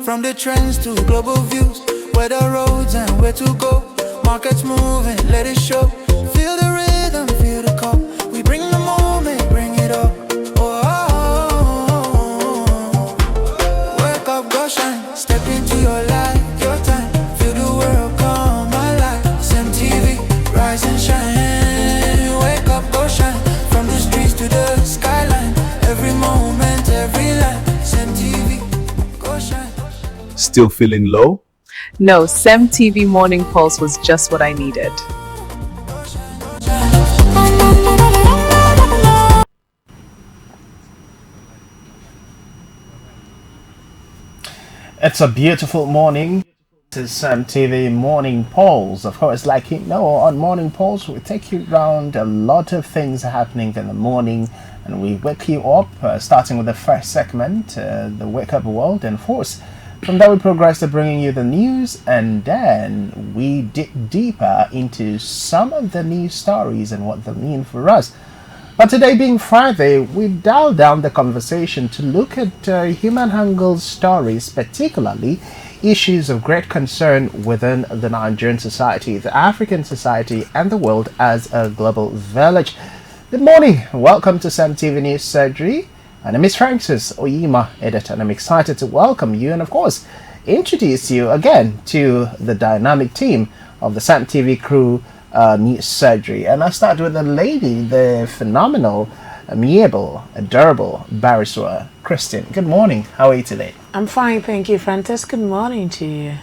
From the trends to global views, where the roads and where to go. Markets moving, let it show. Feel the rhythm, feel the call. We bring the moment, bring it up. Oh, wake up, go shine. Step into your light, your time. Feel the world come alive. CEMTV, rise and shine. Wake up, go shine. From the streets to the skyline. Every moment, every line. CEMTV, go shine. Still feeling low? No, CEMTV Morning Pulse was just what I needed. It's a beautiful morning. This is CEMTV Morning Pulse. Of course, like you know, on Morning Pulse, we take you around a lot of things happening in the morning, and we wake you up, starting with the first segment, the Wake Up World, and of course, from there we progress to bringing you the news, and then we dig deeper into some of the news stories and what they mean for us. But today being Friday, we dial down the conversation to look at human angle stories, particularly issues of great concern within the Nigerian society, the African society, and the world as a global village. Good morning, welcome to CEMTV News Surgery. My name is Francis Oyima, editor, and I'm excited to welcome you and, of course, introduce you again to the dynamic team of the CEMTV crew News Surgery. And I'll start with the lady, the phenomenal, amiable, adorable barrister, Christian. Good morning. How are you today? I'm fine, thank you, Francis. Good morning to you.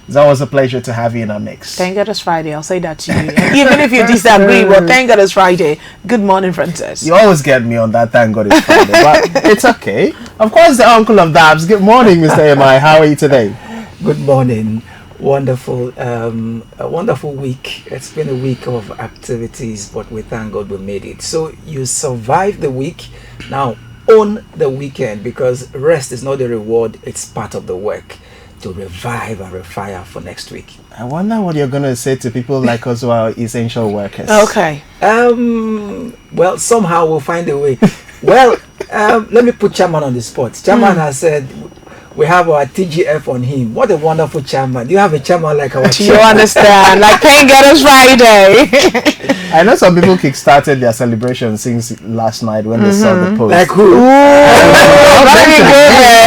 It's always a pleasure to have you in our mix. Thank God it's Friday. I'll say that to you. Even if you disagree, well, thank God it's Friday. Good morning, Francis. You always get me on that thank God it's Friday, but it's okay. Of course, the uncle of Dabs. Good morning, Mr. MI. How are you today? Good morning. Wonderful, a wonderful week. It's been a week of activities, but we thank God we made it. So you survived the week. Now own the weekend, because rest is not the reward, it's part of the work to revive and refire for next week. I wonder what you're going to say to people like us who are essential workers. Okay. Well, somehow we'll find a way. Well, let me put Chairman on the spot. Chairman has said we have our TGF on him. What a wonderful chairman. Do you have a chairman like our chairman? You understand? Like, thank God it's Friday. I know some people kick-started their celebration since last night when they saw the post. Like who?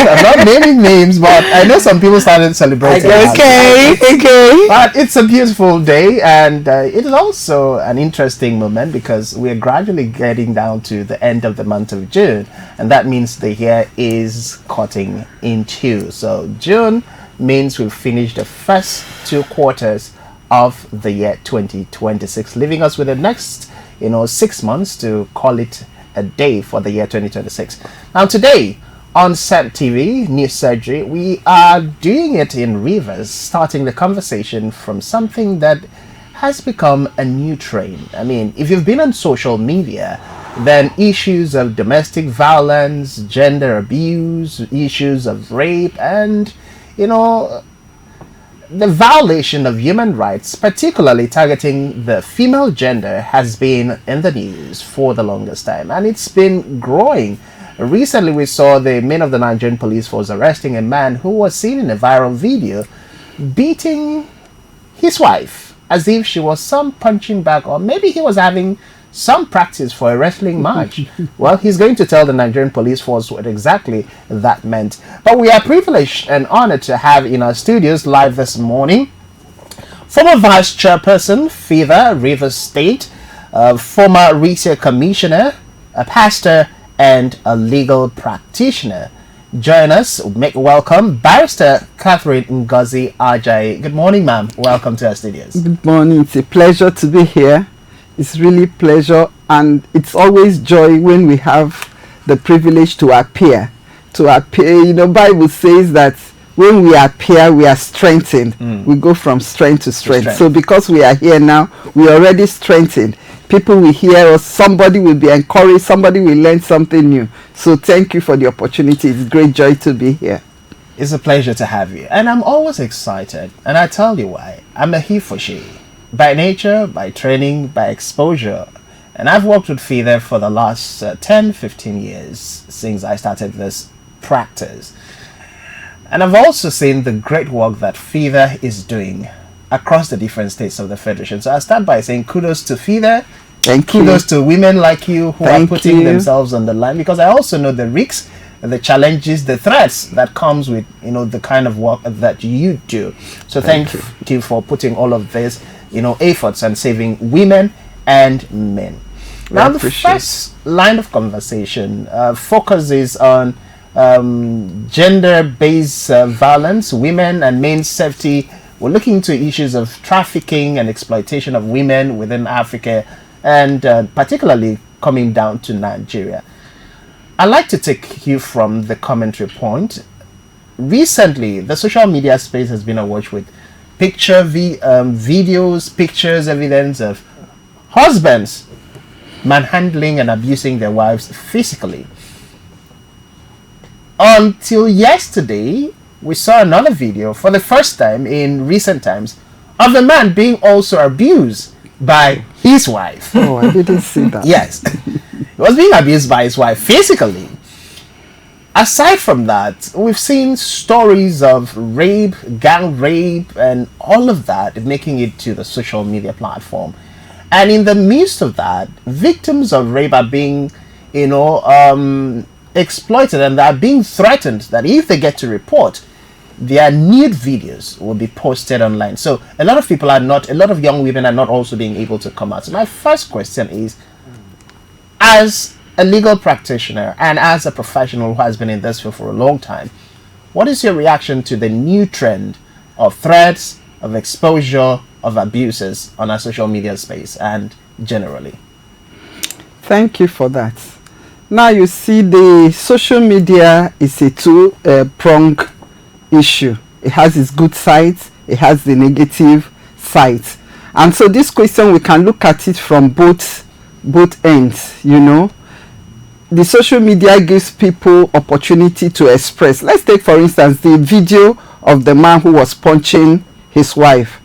I'm not naming names, but I know some people started celebrating. Okay. But it's a beautiful day, and it is also an interesting moment because we're gradually getting down to the end of the month of June, and that means the year is cutting in two. So June means we've finished the first 2 quarters of the year 2026, leaving us with the next 6 months to call it a day for the year 2026. Now today on CEMTV News Surgery, we are doing it in reverse, starting the conversation from something that has become a new trend. I mean, if you've been on social media, then issues of domestic violence, gender abuse, issues of rape, and the violation of human rights, particularly targeting the female gender, has been in the news for the longest time, and it's been growing. Recently, we saw the men of the Nigerian police force arresting a man who was seen in a viral video beating his wife as if she was some punching bag, or maybe he was having some practice for a wrestling match. Well, he's going to tell the Nigerian police force what exactly that meant. But we are privileged and honored to have in our studios live this morning former Vice Chairperson, FIVA, Rivers State, former Retail Commissioner, a pastor, and a legal practitioner. Join us, make welcome Barrister Catherine Ngozi Ajayi. Good morning, ma'am. Welcome to our studios. Good morning. It's a pleasure to be here. It's really pleasure, and it's always joy when we have the privilege to appear. Bible says that when we appear, we are strengthened. We go from strength to strength. So because we are here now, we are already strengthened. People will hear us, somebody will be encouraged, somebody will learn something new. So thank you for the opportunity. It's a great joy to be here. It's a pleasure to have you. And I'm always excited, and I tell you why. I'm a he for she. By nature, by training, by exposure. And I've worked with FIDA for the last 10-15 years since I started this practice. And I've also seen the great work that FEVA is doing across the different states of the Federation. So I'll start by saying kudos to FEVA. Kudos to women like you who are putting themselves on the line, because I also know the risks, the challenges, the threats that comes with, you know, the kind of work that you do. So thank you for putting all of this, you know, efforts and saving women and men. Now the first line of conversation focuses on gender-based violence, women and men's safety. We're looking into issues of trafficking and exploitation of women within Africa, and particularly coming down to Nigeria. I'd like to take you from the commentary point. Recently, the social media space has been awash with videos, pictures, evidence of husbands manhandling and abusing their wives physically. Until yesterday, we saw another video for the first time in recent times of a man being also abused by his wife. Oh, I didn't see that. Yes. He was being abused by his wife physically. Aside from that, we've seen stories of rape, gang rape, and all of that making it to the social media platform. And in the midst of that, victims of rape are being, you know, exploited, and they are being threatened that if they get to report, their nude videos will be posted online. So a lot of young women are not also being able to come out. So my first question is, as a legal practitioner and as a professional who has been in this field for a long time, what is your reaction to the new trend of threats, of exposure, of abuses on our social media space and generally? Thank you for that. Now you see, the social media is a two-pronged issue. It has its good sides, it has the negative sides. And so this question, we can look at it from both ends, you know. The social media gives people opportunity to express. Let's take, for instance, the video of the man who was punching his wife.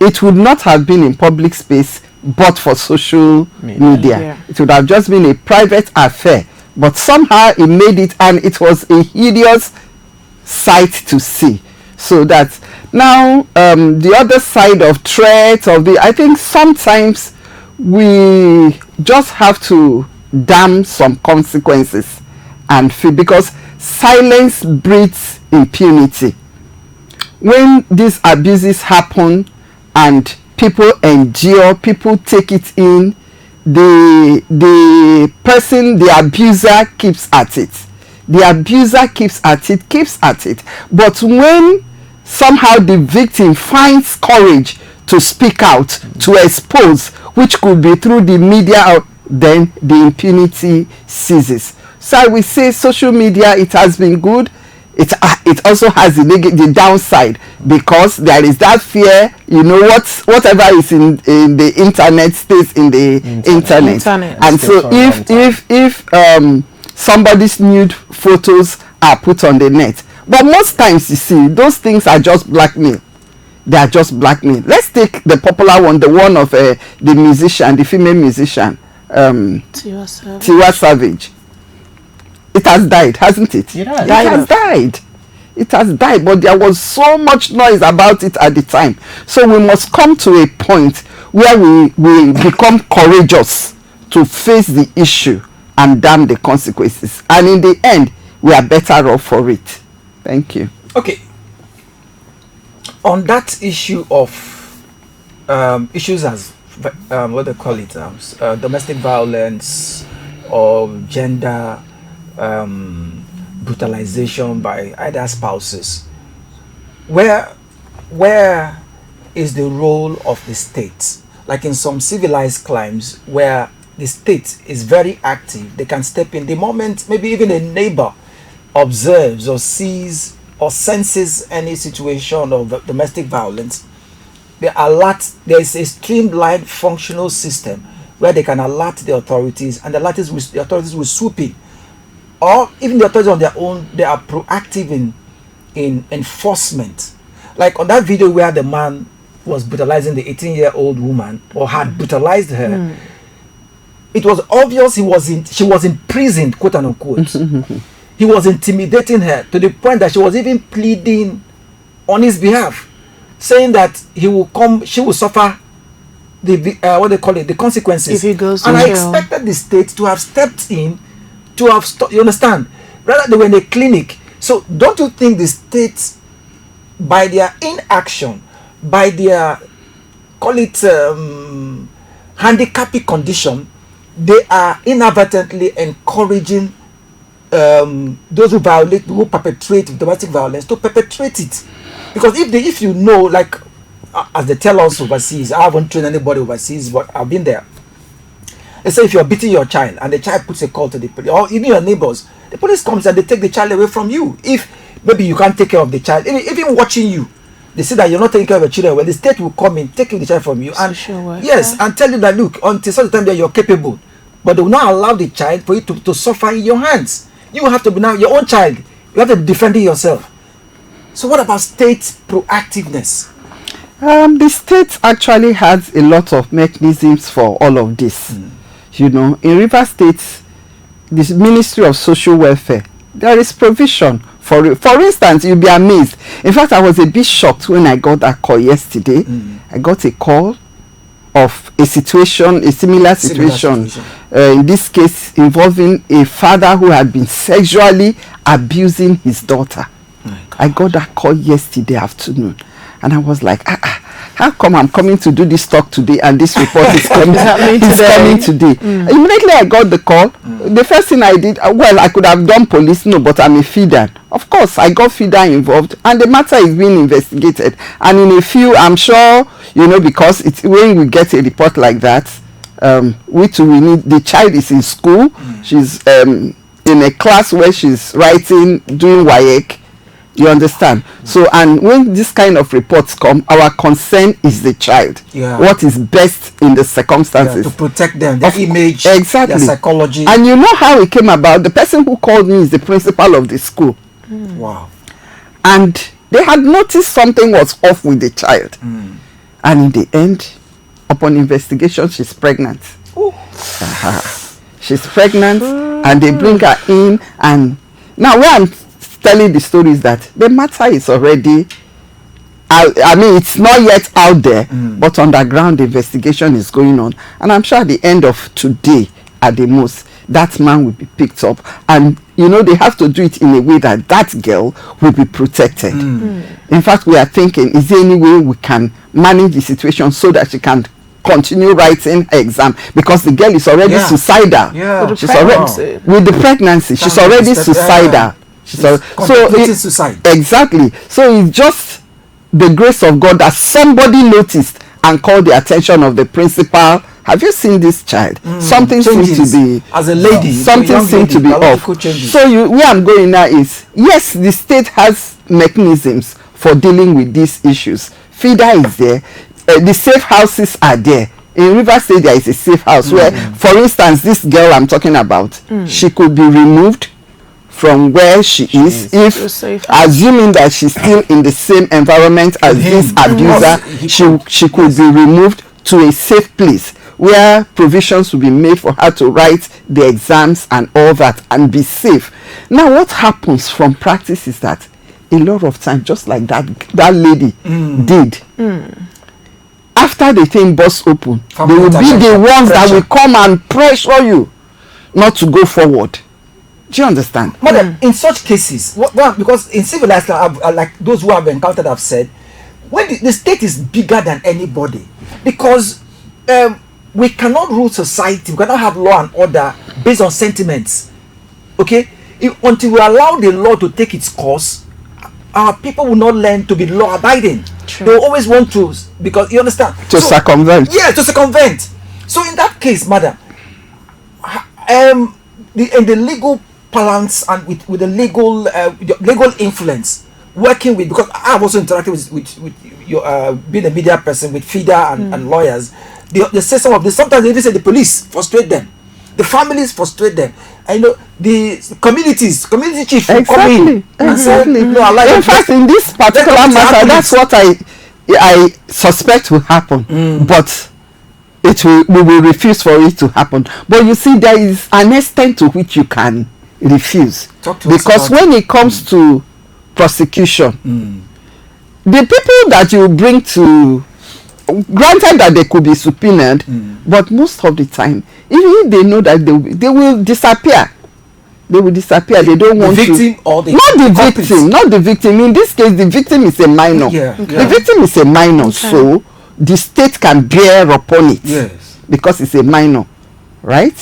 It would not have been in public space but for social media. Yeah. It would have just been a private affair, but somehow it made it, and it was a hideous sight to see. So that now the other side of threat of the, I think sometimes we just have to damn some consequences and feel, because silence breeds impunity. When these abuses happen and people endure, people take it in, the person, the abuser keeps at it. The abuser keeps at it. But when somehow the victim finds courage to speak out, to expose, which could be through the media, then the impunity ceases. So I will say social media, it has been good. It also has the downside, because there is that fear, you know, whatever is in the internet stays in the internet. And so if somebody's nude photos are put on the net, but most times you see those things are just blackmail. They are just blackmail. Let's take the popular one, the one of the musician, the female musician, Tiwa Savage. It has died, hasn't it? It has. It has died, but there was so much noise about it at the time. So we must come to a point where we become courageous to face the issue and damn the consequences. And in the end, we are better off for it. Thank you. Okay. On that issue of issues as what they call it, domestic violence or gender brutalization by either spouses, where is the role of the state? Like in some civilized climes where the state is very active, they can step in the moment maybe even a neighbor observes or sees or senses any situation of domestic violence. They alert. There is a streamlined functional system where they can alert the authorities, and the authorities will swoop in. Or even the authorities on their own, they are proactive in enforcement. Like on that video where the man was brutalizing the 18-year-old woman, or had brutalized her, it was obvious she was imprisoned, quote unquote. he was intimidating her to the point that she was even pleading on his behalf, saying that he will come, she will suffer the what they call it, the consequences. If he goes to and I jail. expected the state to have stepped in, to have you understand? Rather they were in a clinic. So don't you think the state, by their inaction, by their call it handicapping condition, they are inadvertently encouraging those who violate, who perpetrate domestic violence, to perpetrate it? Because if you know, like as they tell us overseas, I haven't trained anybody overseas, but I've been there. They say if you're beating your child and the child puts a call to the police, or even your neighbors, the police comes and they take the child away from you. If maybe you can't take care of the child, even watching you, they see that you're not taking care of your children, well, the state will come in, taking the child from you, and Social worker. yes, and tell you that look, until such a time that you're capable, but they will not allow the child for you to suffer in your hands. You have to be now your own child. You have to be defending yourself. So what about state proactiveness? The state actually has a lot of mechanisms for all of this. You know, in River State, the Ministry of Social Welfare, there is provision for it. For instance, you'll be amazed. In fact, I was a bit shocked when I got that call yesterday. I got a call of a situation, a similar situation. In this case, involving a father who had been sexually abusing his daughter. I got that call yesterday afternoon, and I was like, how come I'm coming to do this talk today and this report is coming, coming today? Immediately I got the call. The first thing I did, well, I could have done police, no, but I'm a feeder. Of course, I got feeder involved, and the matter is being investigated. And in a few, I'm sure, you know, because it's when we get a report like that, we need, the child is in school, she's in a class where she's writing, doing WAEC. You understand? So, and when this kind of reports come, our concern is the child. What is best in the circumstances. To protect them, their image, exactly, their psychology. And you know how it came about? The person who called me is the principal of the school. Wow. And they had noticed something was off with the child. And in the end, upon investigation, she's pregnant. She's pregnant, and they bring her in. And now where I'm telling the story is that the matter is already, I mean, it's not yet out there, but underground investigation is going on. And I'm sure at the end of today, at the most, that man will be picked up. And, you know, they have to do it in a way that that girl will be protected. In fact, we are thinking, is there any way we can manage the situation so that she can continue writing her exam? Because the girl is already suicidal. She's already, with the pregnancy, she's already suicidal. So suicide. Exactly. So it's just the grace of God that somebody noticed and called the attention of the principal. Have you seen this child? Something seems to be, as a lady, something seems to be off. So where I'm going now is, yes, the state has mechanisms for dealing with these issues. FIDA is there. The safe houses are there. In River State, there is a safe house where, for instance, this girl I'm talking about, she could be removed from where she is, if assuming that she's still in the same environment as this abuser, she could be removed to a safe place where provisions will be made for her to write the exams and all that and be safe. Now what happens from practice is that a lot of time, just like that lady did, after the thing bursts open, they will be the ones that will come and pressure you not to go forward. Do you understand? But in such cases, because in civilized life, like those who have encountered have said, when the state is bigger than anybody, because we cannot rule society, we cannot have law and order based on sentiments. Okay? Until we allow the law to take its course, our people will not learn to be law abiding. They will always want to, because you understand? To circumvent. Yeah, to circumvent. So in that case, madam, in the legal balance and with the legal influence, working with, because I've also interacted with your being a media person, with FIDA and lawyers. They say some of this. Sometimes they even say the police frustrate them, the families frustrate them. I know the community chief will come in and say, no, I like. In fact, in this particular matter, that's what I suspect will happen, but we will refuse for it to happen. But you see, there is an extent to which you can refuse. Talk to us Because about when it comes to prosecution, the people that you bring to, granted that they could be subpoenaed, but most of the time, even if they know that they will disappear. They will disappear. They don't want the to. victim or the Not the culprit. victim. Not the victim. In this case, the victim is a minor. Yeah, The victim is a minor, so the state can bear upon it. Yes. Because it's a minor, right?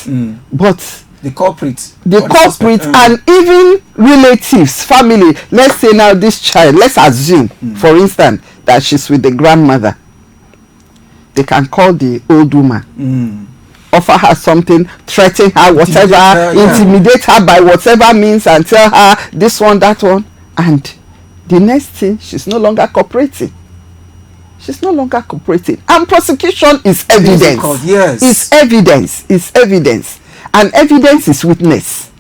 But The culprit. the or culprit suspect. and even relatives, family. Let's say now this child. Let's assume, for instance, that she's with the grandmother. They can call the old woman. Offer her something, threaten her, whatever, intimidate her by whatever means, and tell her this one, that one, and the next thing, she's no longer cooperating. She's no longer cooperating, and prosecution is evidence. Yes. It's evidence. It's evidence, and evidence is witness.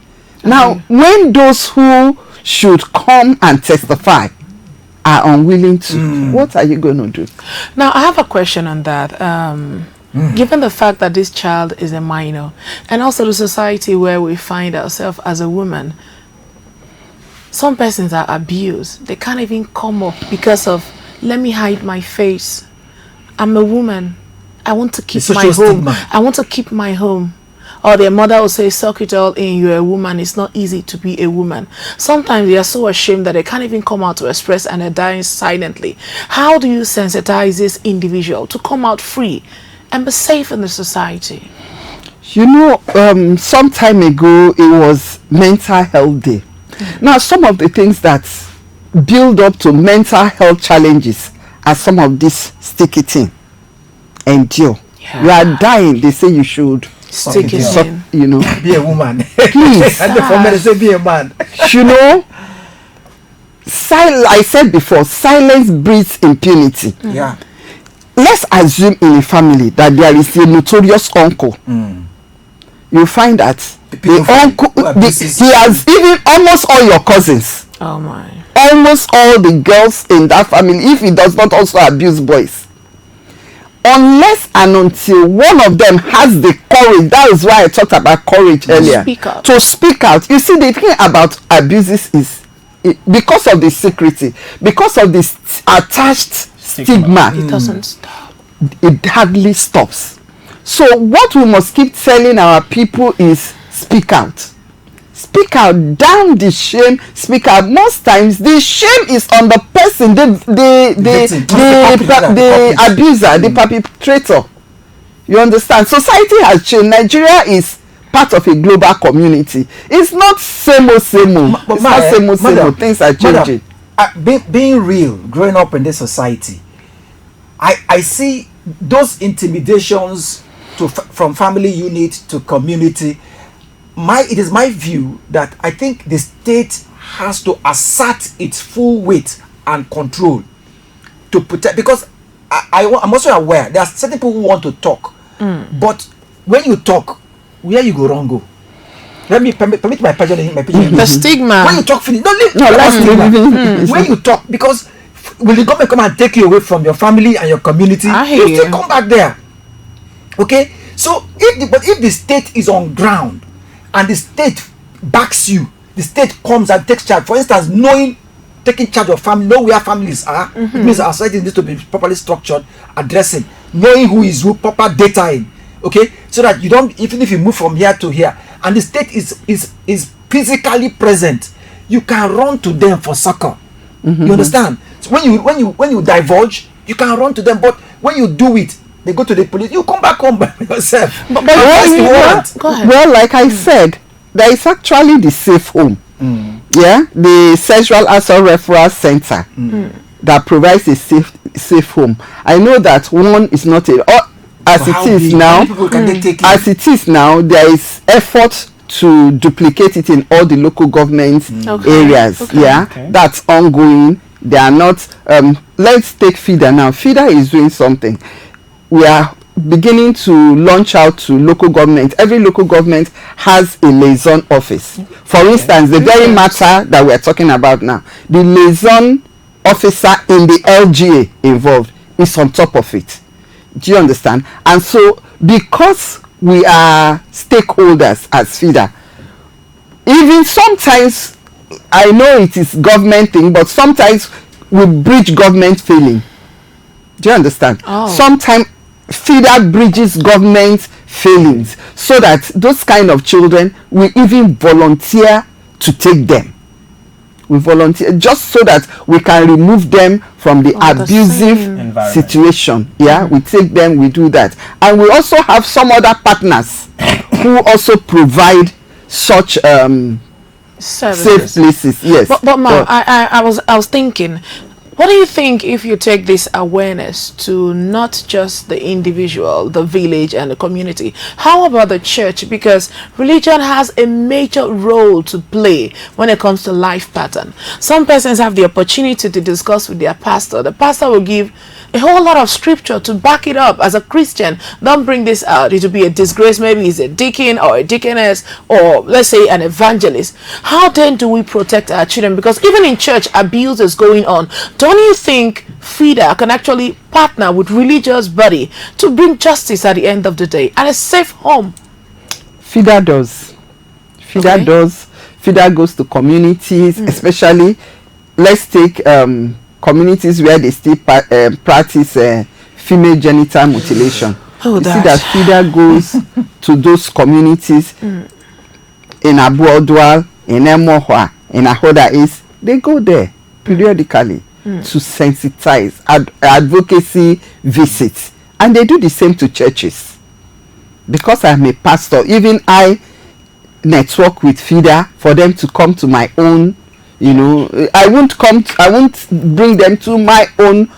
Now, when those who should come and testify are unwilling to, what are you going to do? Now, I have a question on that. Given the fact that this child is a minor, and also the society where we find ourselves as a woman, some persons are abused. They can't even come up because of, let me hide my face. I'm a woman. I want to keep my home. Stigma. I want to keep my home. Or their mother will say, suck it all in, you're a woman. It's not easy to be a woman. Sometimes they are so ashamed that they can't even come out to express, and they're dying silently. How do you sensitize this individual to come out free and be safe in the society? You know, some time ago it was Mental Health Day. Now, some of the things that build up to mental health challenges are some of this sticky thing. Endure. You are dying. They say you should Stick it suck, in. you know. Be a woman. Please. And the former say be a man. You know, I said before, silence breeds impunity. Yeah. Let's assume in a family that there is a notorious uncle. You find that the uncle, he has even almost all your cousins, Oh my. almost all the girls in that family, if he does not also abuse boys. Unless and until one of them has the courage, that is why I talked about courage earlier, speak out. to speak out. You see, the thing about abuses is, because of the secrecy, because of this attached stigma, It doesn't stop. it hardly stops. So what we must keep telling our people is speak out. Speak out, down the shame, speak out. Most times the shame is on the person, the abuser, the perpetrator. You understand? Society has changed. Nigeria is part of a global community. It's not same old. It's not same old. Things are changing. Being real, growing up in this society, I see those intimidations from family unit to community. It is my view that I think the state has to assert its full weight and control to protect, because I'm also aware there are certain people who want to talk, but when you talk, where you go wrong go. Let me permit my pigeon. The stigma. When you talk, finish. Let's When you talk, because will the government come and take you away from your family and your community? I hear You still you. come back there. Okay, so if the state is on ground and the state backs you, the state comes and takes charge. For instance, taking charge of family, know where families are. It means our society needs to be properly structured, addressing, knowing who is who, proper data in. Okay, so that you don't, even if you move from here to here, and the state is physically present, you can run to them for succor. You understand? So when you divulge, you can run to them, but when you do it, they go to the police. You come back home by yourself. But Go ahead. Well, like I said, there is actually the safe home. Yeah, the sexual assault referral center that provides a safe home. I know that one is not as it is now. As it is now, there is effort to duplicate it in all the local government areas. Yeah, that's ongoing. They are not. Let's take feeder now. Feeder is doing something. We are beginning to launch out to local government. Every local government has a liaison office. For instance, the very matter that we are talking about now, the liaison officer in the LGA involved is on top of it. Do you understand? And so, because we are stakeholders as feeder, even sometimes, I know it is government thing, but sometimes we breach government failing. Do you understand? Sometimes feeder bridges government failings, so that those kind of children we even volunteer to take them. We volunteer just so that we can remove them from the abusive situation. Yeah, we take them, we do that. And we also have some other partners who also provide such safe places. Yes. But Ma, I was thinking, what do you think if you take this awareness to not just the individual, the village and the community? How about the church? Because religion has a major role to play when it comes to life pattern. Some persons have the opportunity to discuss with their pastor. The pastor will give a whole lot of scripture to back it up. As a Christian, don't bring this out. It will be a disgrace. Maybe he's a deacon or a deaconess, or let's say an evangelist. How then do we protect our children? Because even in church, abuse is going on. Don't you think FIDA can actually partner with religious body to bring justice at the end of the day and a safe home? FIDA does. FIDA does. FIDA goes to communities, especially, let's take communities where they still practice female genital mutilation. You see that FIDA goes to those communities in Abu-Odwal, in Emohua, in Ahoda East. They go there periodically to sensitize, advocacy visits, and they do the same to churches. Because I'm a pastor, even I network with FIDA for them to come to my own. You know, I won't bring them to my own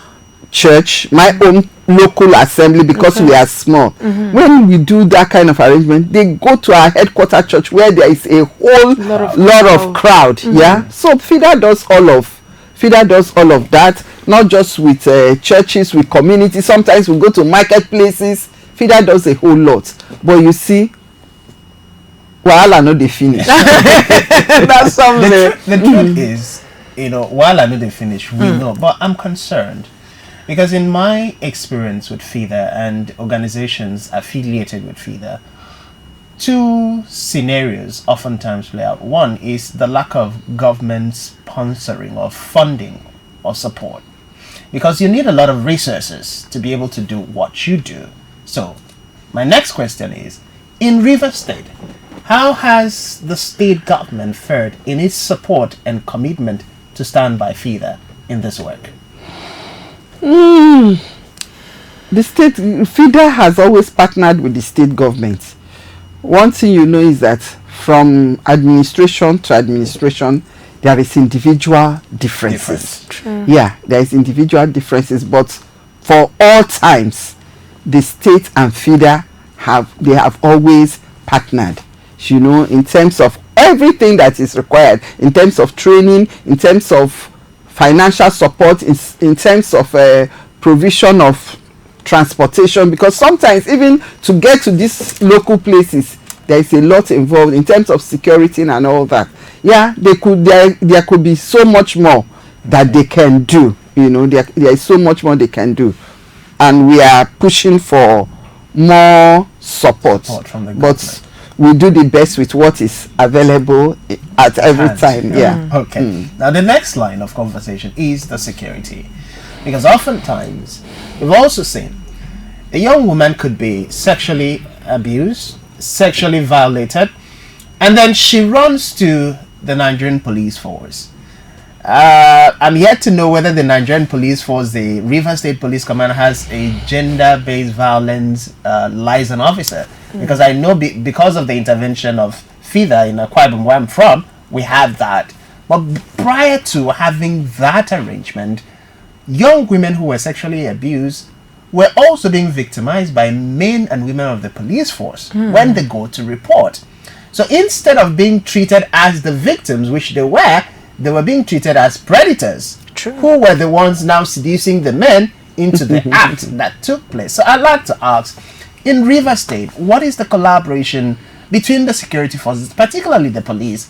church, my own local assembly, because we are small. When we do that kind of arrangement, they go to our headquarter church where there is a whole lot of crowd. Yeah, so FIDA does all of that, not just with churches, with communities. Sometimes we go to marketplaces. FIDA does a whole lot, but you see, while I know they finish. That's something. The truth is, you know, while I know they finish, we know. But I'm concerned because in my experience with FIDA and organizations affiliated with FIDA, two scenarios oftentimes play out. One is the lack of government sponsoring or funding or support, because you need a lot of resources to be able to do what you do. So my next question is, in Rivers State, how has the state government fared in its support and commitment to stand by FIDA in this work? The state, FIDA has always partnered with the state government. One thing you know is that from administration to administration, there is individual differences. Yeah, there is individual differences, but for all times, the state and FIDA have always partnered. You know, in terms of everything that is required, in terms of training, in terms of financial support, in terms of provision of transportation, because sometimes even to get to these local places, there is a lot involved in terms of security and all that. Yeah, there could be so much more that they can do. You know, there is so much more they can do, and we are pushing for more support from the government. But we do the best with what is available at every time. Yeah. Okay. Now the next line of conversation is the security, because oftentimes we've also seen a young woman could be sexually abused, sexually violated, and then she runs to the Nigerian police force. I'm yet to know whether the Nigerian police force, the Rivers State Police Command, has a gender-based violence liaison officer. Because I know because of the intervention of FIDA in Akwa Ibom, where I'm from, we have that. But prior to having that arrangement, young women who were sexually abused were also being victimized by men and women of the police force when they go to report. So instead of being treated as the victims, which they were being treated as predators, who were the ones now seducing the men into the act that took place. So I'd like to ask, in Rivers State, what is the collaboration between the security forces, particularly the police,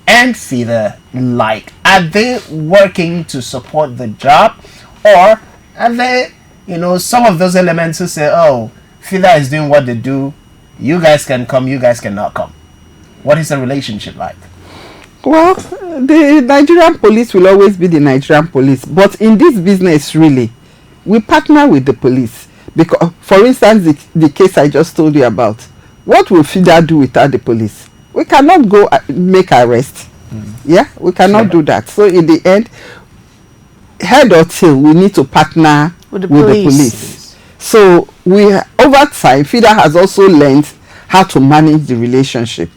and FIDA like? Are they working to support the job, or are they, you know, some of those elements who say, oh, FIDA is doing what they do, you guys can come, you guys cannot come? What is the relationship like? Well, the Nigerian police will always be the Nigerian police, but in this business, really, we partner with the police. Because, for instance, the case I just told you about, what will FIDA do without the police? We cannot go make arrest. Yeah, we cannot do that. So in the end, head or tail, we need to partner with the police. So over time, FIDA has also learned how to manage the relationship.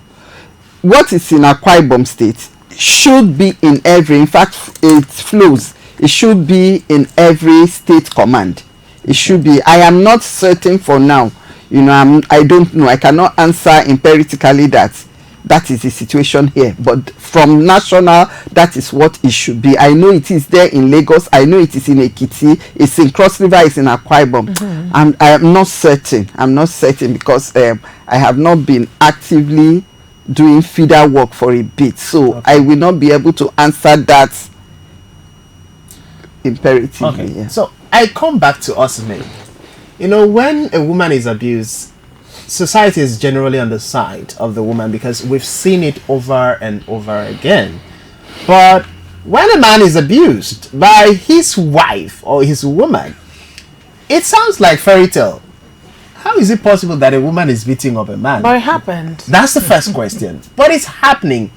What is in Akwa Ibom State should be in every, in fact, it flows. It should be in every state command. It should be. I am not certain for now. You know, I don't know. I cannot answer empirically that is the situation here. But from national, that is what it should be. I know it is there in Lagos. I know it is in Ekiti. It's in Cross River. It's in Akwa Ibom. And I am not certain. I'm not certain because I have not been actively doing FIDA work for a bit. So I will not be able to answer that imperatively. Okay. Yeah. So I come back to us, men. You know, when a woman is abused, society is generally on the side of the woman because we've seen it over and over again. But when a man is abused by his wife or his woman, it sounds like fairy tale. How is it possible that a woman is beating up a man? But it happened. That's the first question. But it's happening.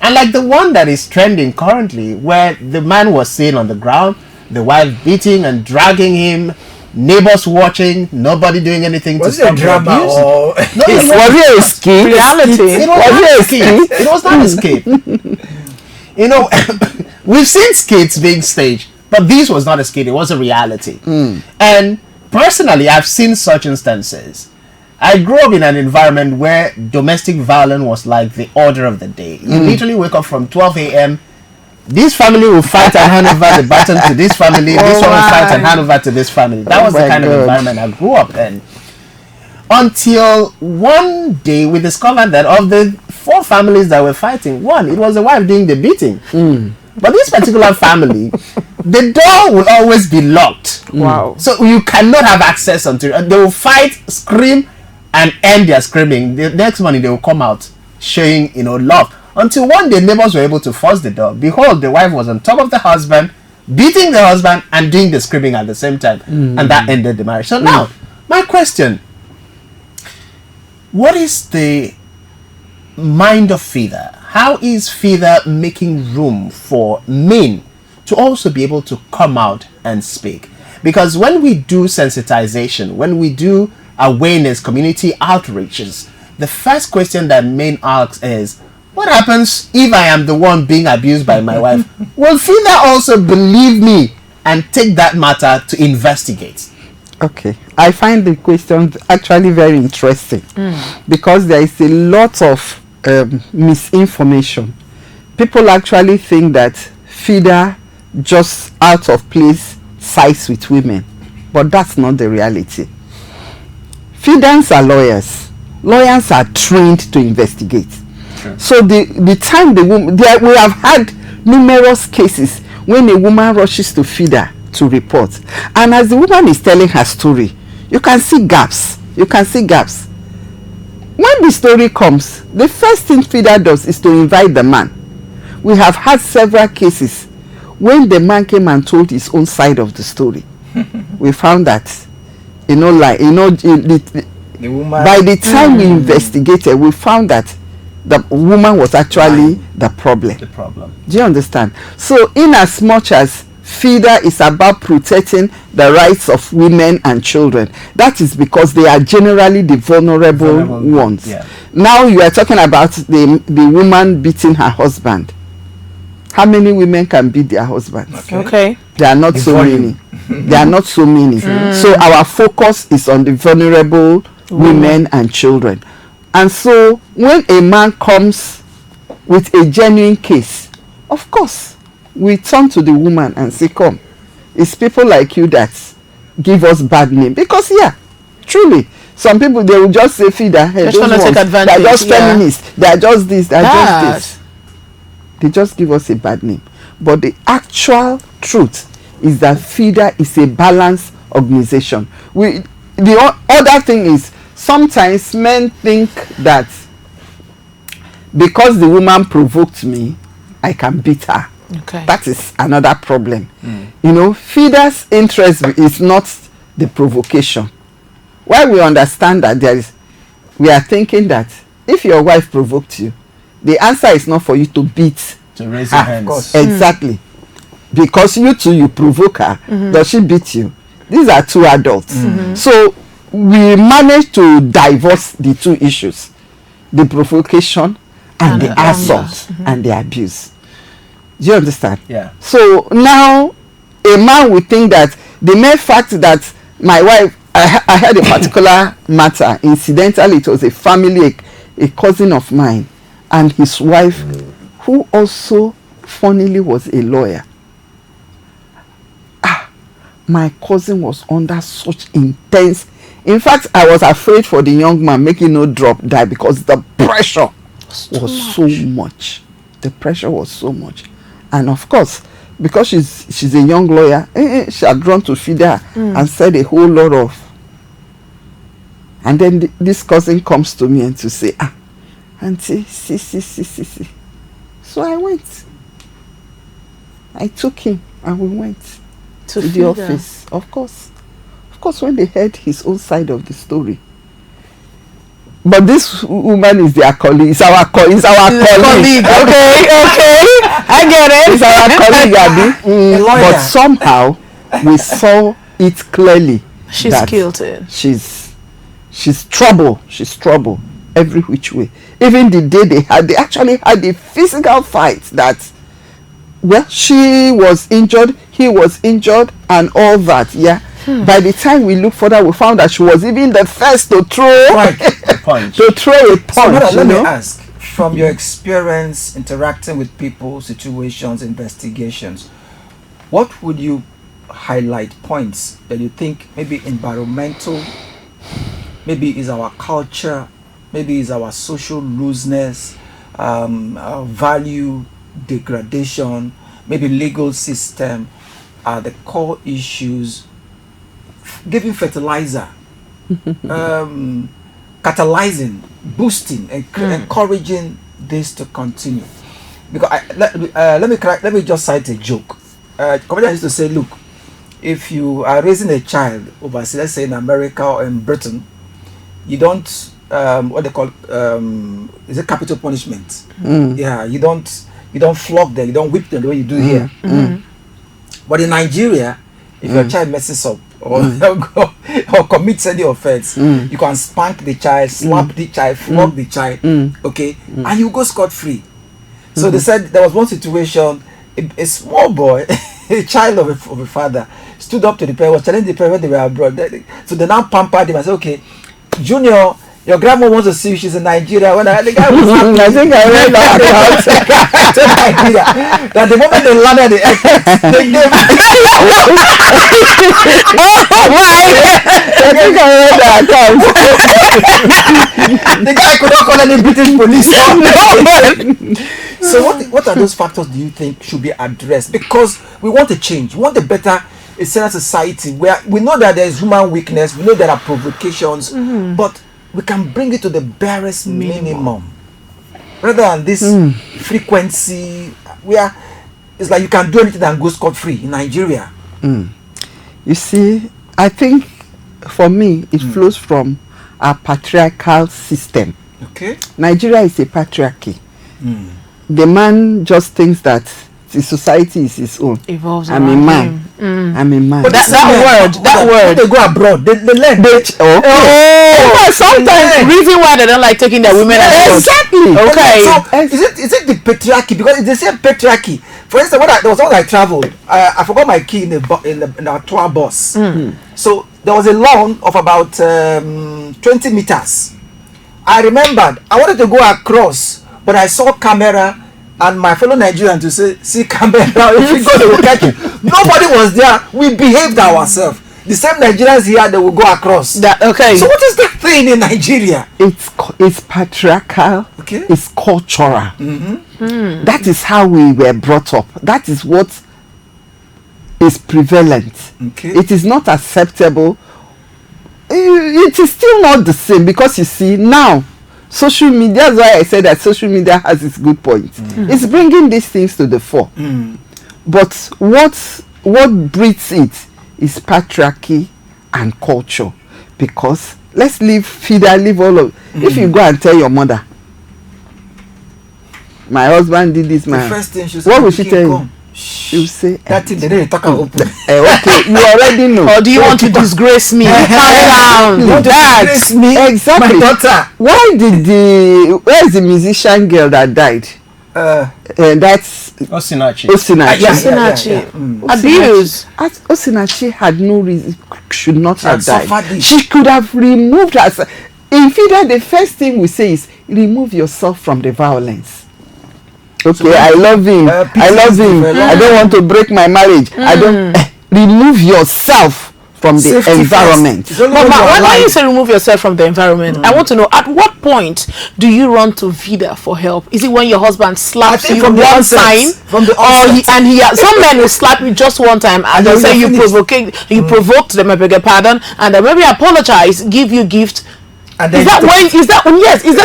And like the one that is trending currently, where the man was seen on the ground, the wife beating and dragging him, neighbors watching, nobody doing anything to stop the abuse. Or No, it Was it a skit? Reality. It was not a skit. It was not a skit. You know, we've seen skits being staged, but this was not a skit. It was a reality. And personally, I've seen such instances. I grew up in an environment where domestic violence was like the order of the day. You literally wake up from 12 a.m. This family will fight and hand over the baton to this family. This one will fight and hand over to this family. That was the kind of environment I grew up in. Until one day we discovered that of the 4 families that were fighting, it was the wife doing the beating. But this particular family, the door will always be locked. Wow. So you cannot have access until they will fight, scream, and end their screaming. The next morning they will come out showing, love. Until one day neighbors were able to force the door. Behold, the wife was on top of the husband, beating the husband and doing the screaming at the same time. And that ended the marriage. So now, my question, what is the mind of FIDA? How is FIDA making room for men to also be able to come out and speak? Because when we do sensitization, when we do awareness, community outreaches, the first question that men ask is, what happens if I am the one being abused by my wife? Will FIDA also believe me and take that matter to investigate? Okay, I find the question actually very interesting because there is a lot of misinformation. People actually think that FIDA just out of place sides with women, but that's not the reality. FIDAs are lawyers. Lawyers are trained to investigate. So the time the woman, we have had numerous cases when a woman rushes to FIDA to report, and as the woman is telling her story, you can see gaps. When the story comes, the first thing FIDA does is to invite the man. We have had several cases when the man came and told his own side of the story. We found that, the woman, by the time we investigated, we found that the woman was actually the problem. Do you understand? So in as much as FIDA is about protecting the rights of women and children, that is because they are generally the vulnerable ones. Yeah. Now you are talking about the woman beating her husband. How many women can beat their husbands? Okay. There are not so many. There are not so many. So our focus is on the vulnerable women and children. And so when a man comes with a genuine case, of course, we turn to the woman and say, come, it's people like you that give us bad name. Because, yeah, truly, some people, they will just say, FIDA, hey, those ones, they're just feminists, they're just this, they're just this. They just give us a bad name. But the actual truth is that FIDA is a balanced organization. The other thing is, sometimes men think that because the woman provoked me, I can beat her. Okay. That is another problem. You know, feeder's interest is not the provocation. While we understand that we are thinking that if your wife provoked you, the answer is not for you to beat To raise your hands. Of course. exactly, because you too, you provoke her. Does she beat you? These are two adults. So we managed to divorce the two issues, the provocation and the assault and the abuse. Do you understand? Yeah. So now a man would think that the mere fact that my wife, I had a particular matter, incidentally it was a family, a cousin of mine and his wife, who also funnily was a lawyer. My cousin was under such intense, in fact I was afraid for the young man making no drop die, because the pressure was so much. The pressure was so much. And of course, because she's a young lawyer, she had drawn to feed her and said a whole lot of. And then this cousin comes to me and to say, auntie, see. So I went. I took him and we went to the office. Of course, when they heard his own side of the story. But this woman is their colleague. Is our colleague. Okay. I get it. It's our colleague, Abby. But somehow we saw it clearly. She's that guilty. She's trouble. She's trouble every which way. Even the day they actually had a physical fight that, well, she was injured, he was injured, and all that. Yeah. By the time we looked further, we found that she was even the first to throw a punch. to throw a punch. So, let me ask, from your experience interacting with people, situations, investigations, what would you highlight points that you think maybe environmental, maybe is our culture, maybe is our social looseness, our value degradation, maybe legal system are the core issues giving fertilizer, catalyzing, boosting, encouraging this to continue? Because let me just cite a joke. Comedians used to say, look, if you are raising a child overseas, let's say in America or in Britain, you don't what they call is it capital punishment? Yeah, you don't flog them, you don't whip them the way you do here. But in Nigeria, if your child messes up or commits any offense, you can spank the child, slap the child, flog the child, okay, and you go scot-free. So they said there was one situation, a small boy, a child of a father, stood up to the parents, was telling the parents when they were abroad. So they now pampered him and said, okay, Junior, your grandma wants to see you, she's in Nigeria. When the guy was happy, I think I read that to Nigeria. That the moment they landed the airport, they gave the guy could not call any British police. So what are those factors do you think should be addressed? Because we want a change, we want a better society where we know that there is human weakness, we know there are provocations, but we can bring it to the barest minimum. Rather than this frequency where it's like you can do anything and go scot-free in Nigeria. You see, I think for me it flows from our patriarchal system. Okay. Nigeria is a patriarchy. The man just thinks that the society is his own. Evolves I'm a around man. him. I'm a man. But that word, they go abroad, they learn. Sometimes reason why they don't like taking their women abroad. Exactly. Okay. So is it the patriarchy? Because it's the same patriarchy. For instance, there was one I traveled. I forgot my key in our tour bus. So there was a lawn of about 20 meters. I remembered I wanted to go across, but I saw camera and my fellow Nigerian to say, see camera, if you go, they will catch you. Nobody was there. We behaved ourselves. The same Nigerians here, they will go across. Okay. So what is that thing in Nigeria? It's patriarchal. Okay. It's cultural. That is how we were brought up. That is what is prevalent. Okay. It is not acceptable. It is still not the same, because you see now social media, that's why I said that social media has its good points. It's bringing these things to the fore. But what breeds it is patriarchy and culture. Because let's leave all of if you go and tell your mother, my husband did this, man, the first thing she what will she tell you? She will say, that thing they didn't talk about open. okay, you already know. Or do you want to disgrace me? Exactly. You want to disgrace me? Exactly. My daughter. Why did where's the musician girl that died? That's Osinachi. Osinachi. Abuse. Osinachi had no reason, should not have suffered died. it. She could have removed herself. In FIDA, the first thing we say is remove yourself from the violence. Okay, so I love him. I love him. I don't want to break my marriage. I don't remove yourself from the environment. But when you say remove yourself from the environment, I want to know, at what point do you run to VIDA for help? Is it when your husband slaps you from the one onset, time, from the onset. some men will slap you just one time and they'll say you provoked them, I beg your pardon, and then maybe apologize, give you gift. And Is that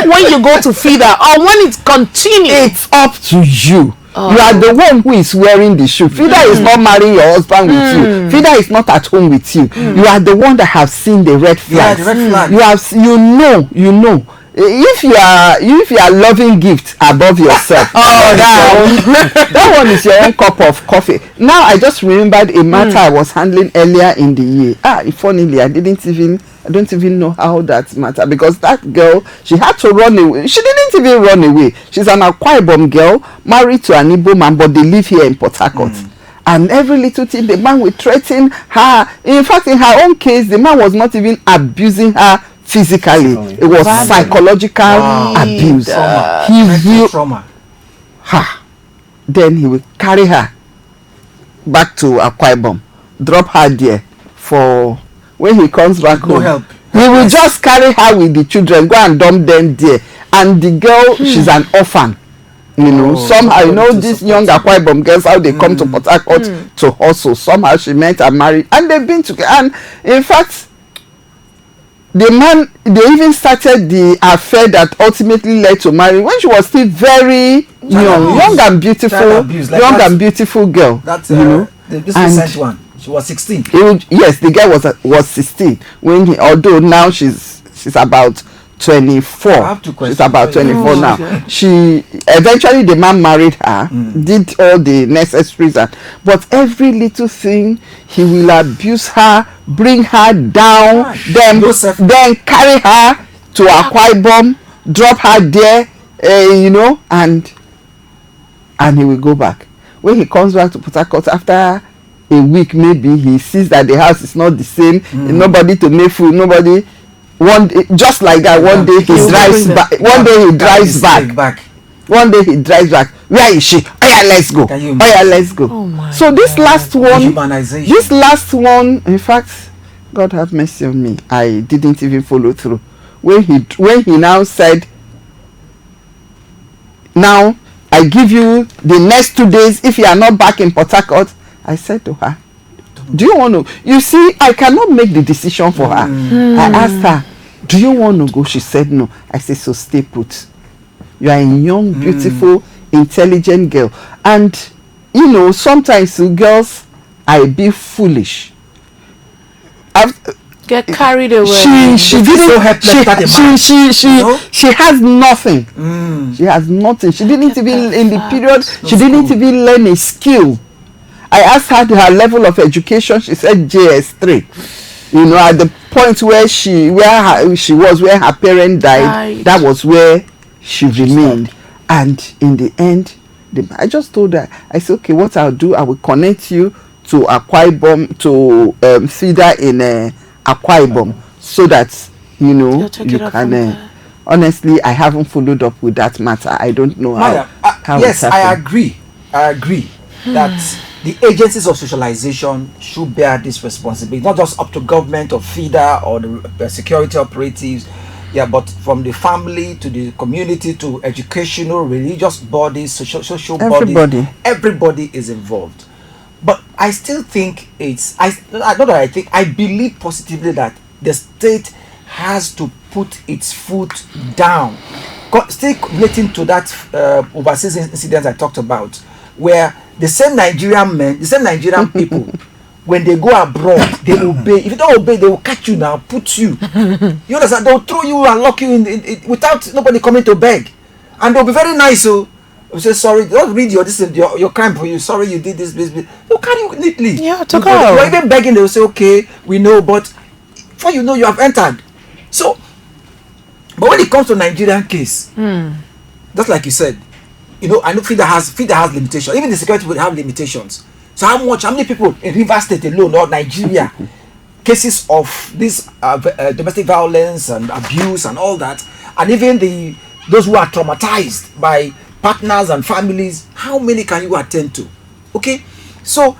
when you go to VIDA, or when it continues? It's up to you. You are the one who is wearing the shoe. FIDA is not marrying your husband with you. FIDA is not at home with you. You are the one that have seen the red flags. Yeah, the red flag. You know. If you are loving gift above yourself, that one is your own cup of coffee. Now I just remembered a matter I was handling earlier in the year. Funnily, I don't even know how that matter, because that girl, she had to run away. She didn't even run away. She's an Akwa Ibom girl, married to an Igbo man, but they live here in Port Harcourt. And every little thing, the man would threaten her. In fact, in her own case, the man was not even abusing her physically. It was psychological abuse. He will trauma. Then he will carry her back to Akwa Ibom, drop her there for when he comes back home. Help. He will just carry her with the children, go and dump them there. And the girl, she's an orphan. Somehow, these young Akwa Ibom girls, how they come to Port Harcourt to hustle. Somehow she met and married, and they've been together. And in fact, the man, they even started the affair that ultimately led to marriage when she was still very young and beautiful girl. That's this recent one. She was 16. Yes, the girl was 16 although now she's about 24. I have to question. She's about 24 now. Okay. She eventually, the man married her, did all the necessaries, but every little thing he will abuse her, bring her down, then carry her to Akwa Ibom, drop her there, and he will go back. When he comes back to Port Harcourt after a week, maybe he sees that the house is not the same, nobody to make food, nobody. One day, just like that, one day he drives back. One day he drives back. One day he drives back. Where is she? Oh yeah, let's go. Let's go. So this last one, in fact, God have mercy on me, I didn't even follow through. When he now said, now I give you the next 2 days if you are not back in Port Harcourt, I said to her, do you want to? You see, I cannot make the decision for her. I asked her, do you want to go? She said no. I said, so stay put. You are a young, beautiful, intelligent girl. And, sometimes girls, I be foolish. Get carried away. She has nothing. She has nothing. She didn't even, in the period, she didn't even learn a skill. I asked her her level of education. She said JS3. At the point where where her parent died, that was where she remained. And in the end, I just told her, I said, okay, what I'll do, I will connect you to Akwa Ibom, to FIDA in Akwa Ibom, so that you can. Honestly, I haven't followed up with that matter. I don't know how. Yes, I agree that the agencies of socialization should bear this responsibility, not just up to government or FIDA or the security operatives, but from the family to the community to educational, religious bodies, social bodies, everybody is involved. But I still think I believe positively that the state has to put its foot down. Still relating to that overseas incident I talked about, where the same Nigerian men, the same Nigerian people, when they go abroad, they obey. If you don't obey, they will catch you now, put you. You understand? They'll throw you and lock you in without nobody coming to beg. And they'll be very nice. So they'll say, sorry, don't read your crime for you. Sorry, you did this. They'll carry you neatly. Yeah, to go. You're even begging, they'll say, okay, we know, but before you know, you have entered. So, but when it comes to Nigerian case, just like you said, you know, I know FIDA has limitations. Even the security will have limitations. So how many people in Rivers State alone or Nigeria cases of this domestic violence and abuse and all that, and even those who are traumatized by partners and families, how many can you attend to? Okay, so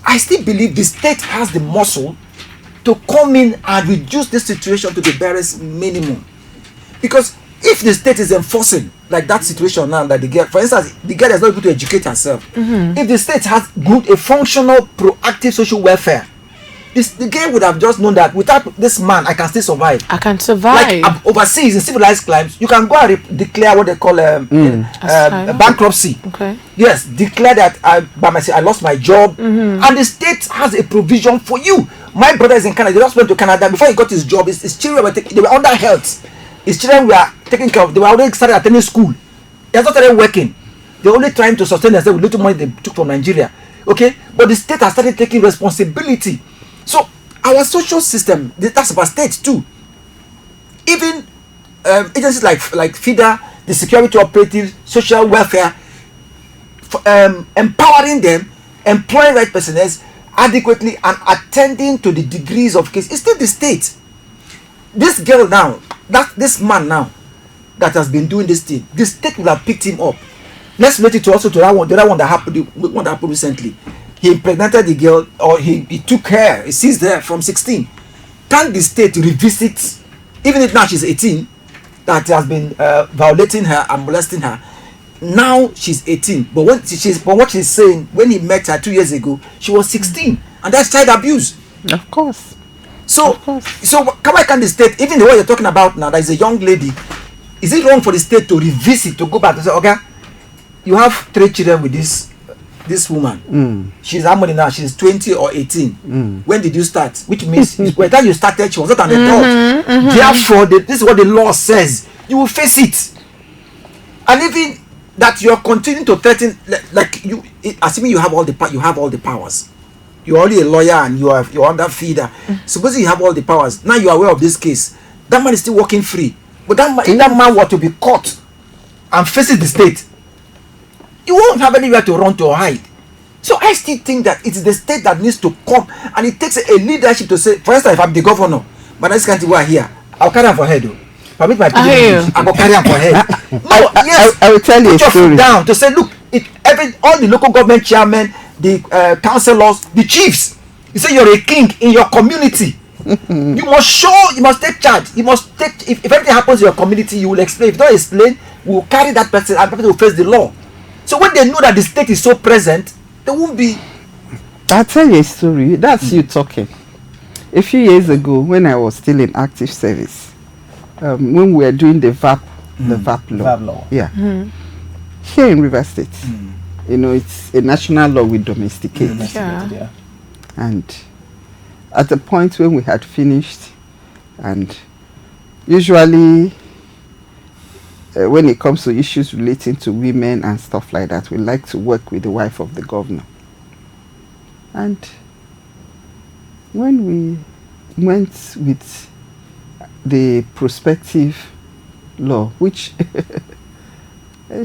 I still believe the state has the muscle to come in and reduce this situation to the barest minimum. Because if the state is enforcing like that situation now, that the girl, for instance, the girl is not able to educate herself. If the state has a functional, proactive social welfare, the girl would have just known that without this man, I can still survive. I can survive. Like overseas in civilized climes, you can go and declare what they call bankruptcy. Okay. Yes, declare that by myself I lost my job, and the state has a provision for you. My brother is in Canada. They just went to Canada. Before he got his job, his children they were under health. His children were taken care of. They were already started attending school. They have not started working. They're only trying to sustain themselves with little money they took from Nigeria. Okay, but the state has started taking responsibility. So our social system, that's about states too. Even agencies like FIDA, the security operatives, social welfare, empowering them, employing right personnel adequately and attending to the degrees of case. It's still the state. This girl now, this man now that has been doing this thing, the state will have picked him up. Let's relate it to also to that one, the other one that happened recently. He impregnated the girl, or he took her, he seized her from 16. Can the state revisit, even if now she's 18, that has been violating her and molesting her? Now she's 18, but what she's saying, when he met her 2 years ago, she was 16, and that's child abuse. Of course. So why can't the state, even the way you're talking about now, there is a young lady, is it wrong for the state to revisit, to go back and say, okay, you have 3 children with this woman. She's how many now? She's 20 or 18. When did you start? Which means by the time you started, she was not an adult. Therefore, this is what the law says. You will face it. And even that you are continuing to threaten, like you, assuming you have all the powers. You're already a lawyer and you're under FIDA. Supposing you have all the powers, now you are aware of this case. That man is still walking free. But if that man were to be caught and faces the state, you won't have anywhere to run to or hide. So I still think that it's the state that needs to come, and it takes a leadership to say, for instance, if I'm the governor, but this country were here, I'll carry him for head. Permit my people, I will carry him for head. No, yes, I will tell you a story. Down to say, look, all the local government chairmen, the councillors, the chiefs, you say you're a king in your community. You must take charge. You must take, if anything happens in your community, you will explain. If you don't explain, we will carry that person and people will face the law. So when they know that the state is so present, they won't be. I'll tell you a story. That's you talking. A few years ago, when I was still in active service, when we were doing the VAP law. Yeah. Here in River State, you know, it's a national law we domesticate. Yeah. And at the point when we had finished, and usually when it comes to issues relating to women and stuff like that, we like to work with the wife of the governor. And when we went with the prospective law, which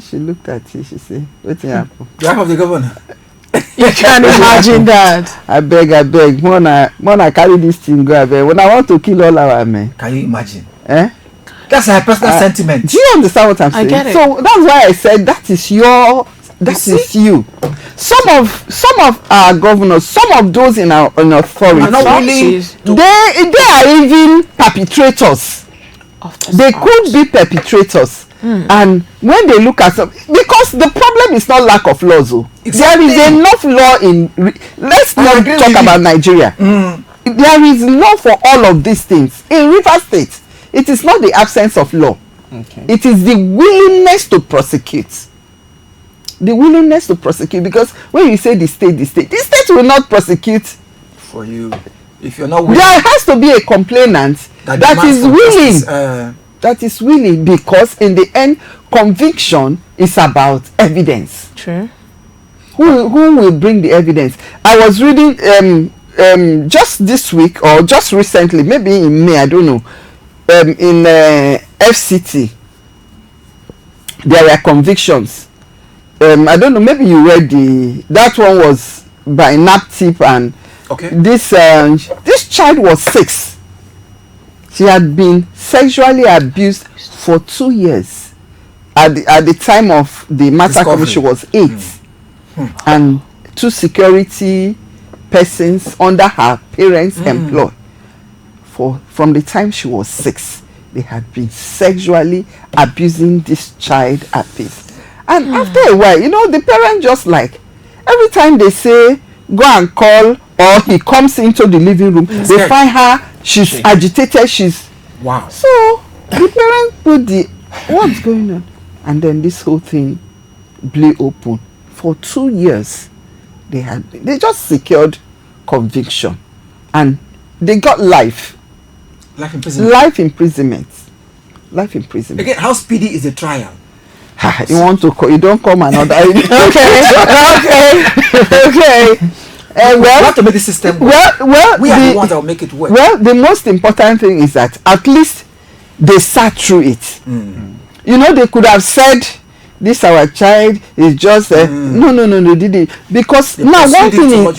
she looked at it, she said, what's happened? The wife of the governor. You can't imagine that. I beg, when I carry this thing, go, I beg. When I want to kill all our men. Can you imagine? Eh? That's her personal sentiment. Do you understand what I'm saying? I get it. So that's why I said that is you. Some of our governors, some of those in authority, are not willing they are even perpetrators. They could be perpetrators. And when they look at because the problem is not lack of laws. Exactly. There is enough law in. Let's not talk about Nigeria. there is law for all of these things. In River State, it is not the absence of law. Okay. It is the willingness to prosecute. The willingness to prosecute, because when you say the state will not prosecute. For you, if you're not willing, There has to be a complainant that is willing. That is willing, because in the end, conviction is about evidence. True. Who will bring the evidence? I was reading just this week or just recently, maybe in May, I don't know, in FCT, there were convictions. I don't know, maybe you read that one was by NAPTIP, and okay, this child was 6. She had been sexually abused for 2 years. At the time of the matter commission, was 8. And 2 security persons under her parents' employ. From the time she was 6, they had been sexually abusing this child at this. And after a while, the parent just like, every time they say go and call, or he comes into the living room, they find her, she's agitated, she's wow. So the parent put what's going on, and then this whole thing blew open. For 2 years, they just secured conviction, and they got life imprisonment. Again, how speedy is the trial? You want to you don't come another. okay. We have to make the system work. Well, we are the ones that will make it work. Well, the most important thing is that at least they sat through it. They could have said, this our child is just no, did it? Because now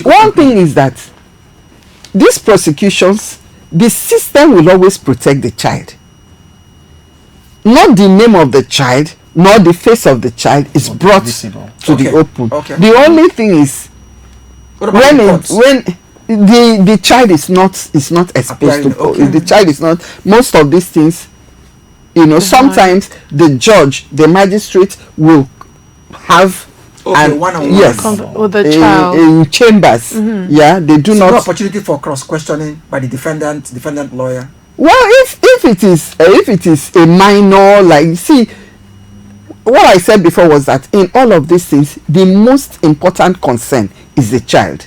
one thing is that these prosecutions, the system will always protect the child. Not the name of the child, nor the face of the child is brought to the open. Okay. The only thing is when the child is not exposed to the child is not, most of these things, sometimes the judge, the magistrate will have one-on-one with the child in chambers. They do not. No opportunity for cross-questioning by the defendant lawyer. Well, if it is a minor, like, see, what I said before was that in all of these things, the most important concern is the child.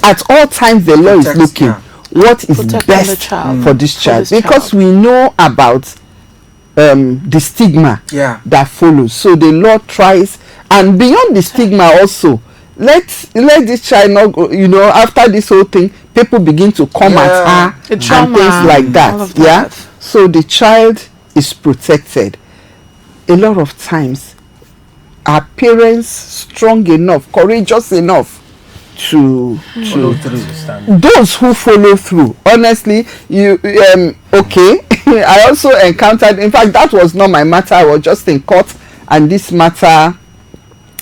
At all times, the law is looking what is best for this child, because we know about the stigma that follows. So the law tries, and beyond the stigma also, let this child not go, after this whole thing, people begin to come at her and things like that. So the child is protected. A lot of times, our parents strong enough, courageous enough to follow through. Those who follow through, honestly, okay. I also encountered, in fact, that was not my matter. I was just in court, and this matter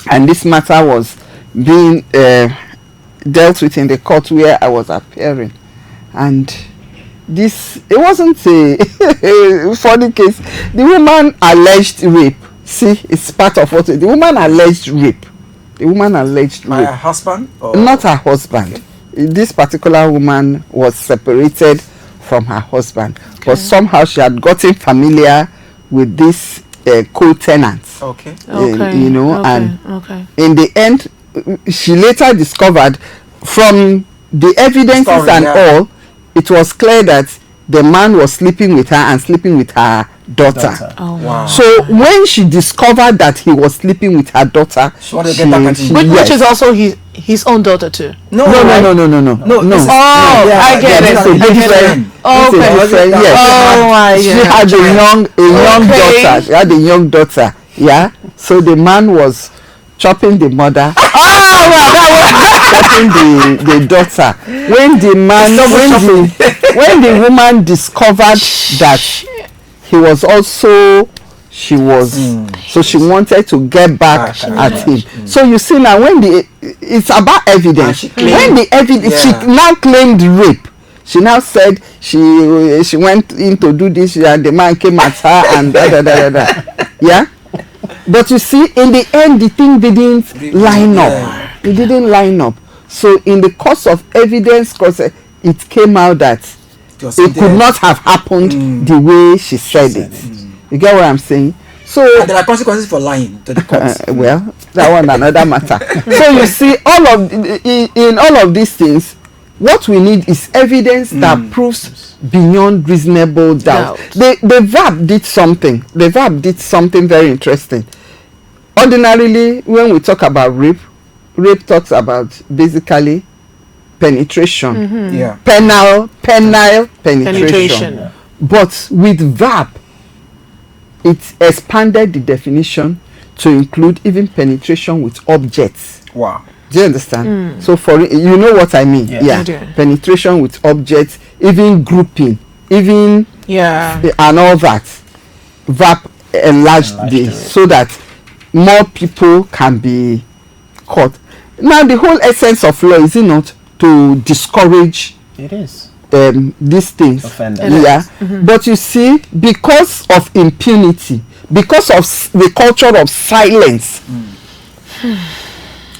was being dealt with in the court where I was appearing, and it wasn't a funny case. The woman alleged rape. See, it's part of what the woman alleged rape. My husband? Or? Not her husband. Okay. This particular woman was separated from her husband, but somehow she had gotten familiar with this co-tenants. Okay. And in the end, she later discovered from the evidences all, it was clear that the man was sleeping with her and sleeping with her daughter. Oh, wow. So when she discovered that he was sleeping with her daughter, she wanted to get back at him. Which is also his own daughter too. No. I get it. Okay. Yes. Oh my God. She had a young daughter. She had a young daughter. Yeah. So the man was chopping the mother. Chopping the daughter. When the woman discovered that he was also, so she wanted to get back at him. So you see now, when it's about evidence. When the evidence, she now claimed rape. She now said she went in to do this, and the man came at her and yeah. But you see, in the end, the thing didn't line up. It didn't line up. So in the course of evidence, it came out that it could not have happened the way she said it. You get what I'm saying? So and there are consequences for lying to the courts. well, that one another matter. So you see, in all of these things, what we need is evidence that proves beyond reasonable doubt. The verb did something. The verb did something very interesting. Ordinarily, when we talk about rape talks about basically penetration. Yeah. Penile penetration. Penetration. But with verb, it expanded the definition to include even penetration with objects. Wow. Do you understand? So for you know what I mean? I do. Penetration with objects, even grouping, even and all that. Verb enlarged this so that more people can be caught. Now the whole essence of law is it not to discourage It is. these things. Offenders. But you see, because of impunity, because of the culture of silence,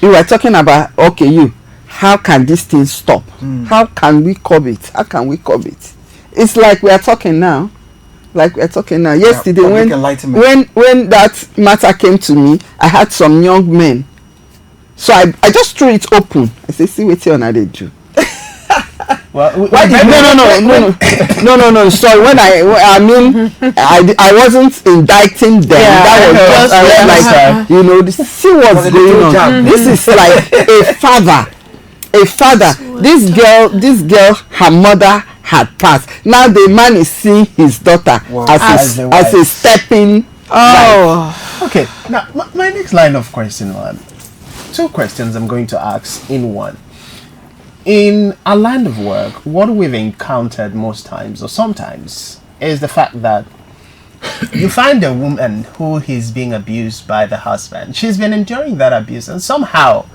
you were talking about, okay, how can this thing stop? How can we curb it? How can we curb it? It's like we are talking now. Yesterday, when that matter came to me, I had some young men. So I just threw it open. I said, see what you they do. Well, No. Sorry, when I wasn't indicting them. That was just see what's going on. This is like a father. This girl, her mother had passed. Now the man is seeing his daughter as a stepping. Okay. Now my next line of question, two questions I'm going to ask in one. In a line of work, what we've encountered most times or sometimes is the fact that you find a woman who is being abused by the husband. She's been enduring that abuse and somehow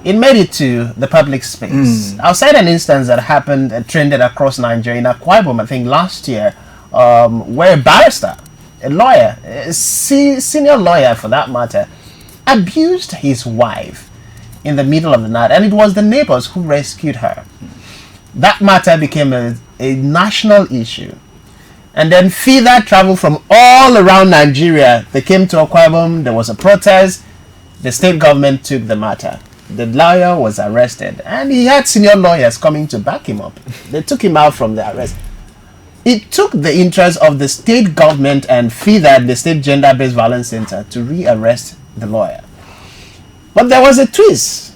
it made it to the public space. I'll cite an instance that happened and trended across Nigeria in Akwa Ibom, I think last year, where a barrister, a lawyer, a senior lawyer for that matter, abused his wife in the middle of the night, and it was the neighbors who rescued her. That matter became a national issue, and then fever traveled from all around Nigeria. They came to Akwa Ibom, there was a protest, the state government took the matter. The lawyer was arrested, and he had senior lawyers coming to back him up. They took him out from the arrest. It took the interest of the state government and FIDA, the State Gender-Based Violence Center, to re-arrest the lawyer. But there was a twist.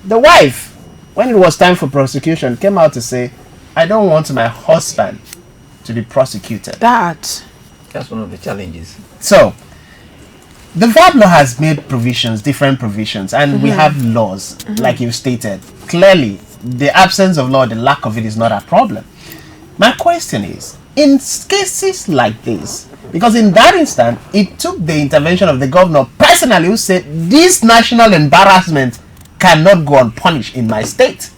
The wife, when it was time for prosecution, came out to say, I don't want my husband to be prosecuted. That's one of the challenges. So, the VAD law has made provisions, different provisions, and we have laws, like you stated. Clearly, the absence of law, the lack of it is not a problem. My question is, in cases like this, because in that instant, it took the intervention of the governor personally who said, this national embarrassment cannot go unpunished in my state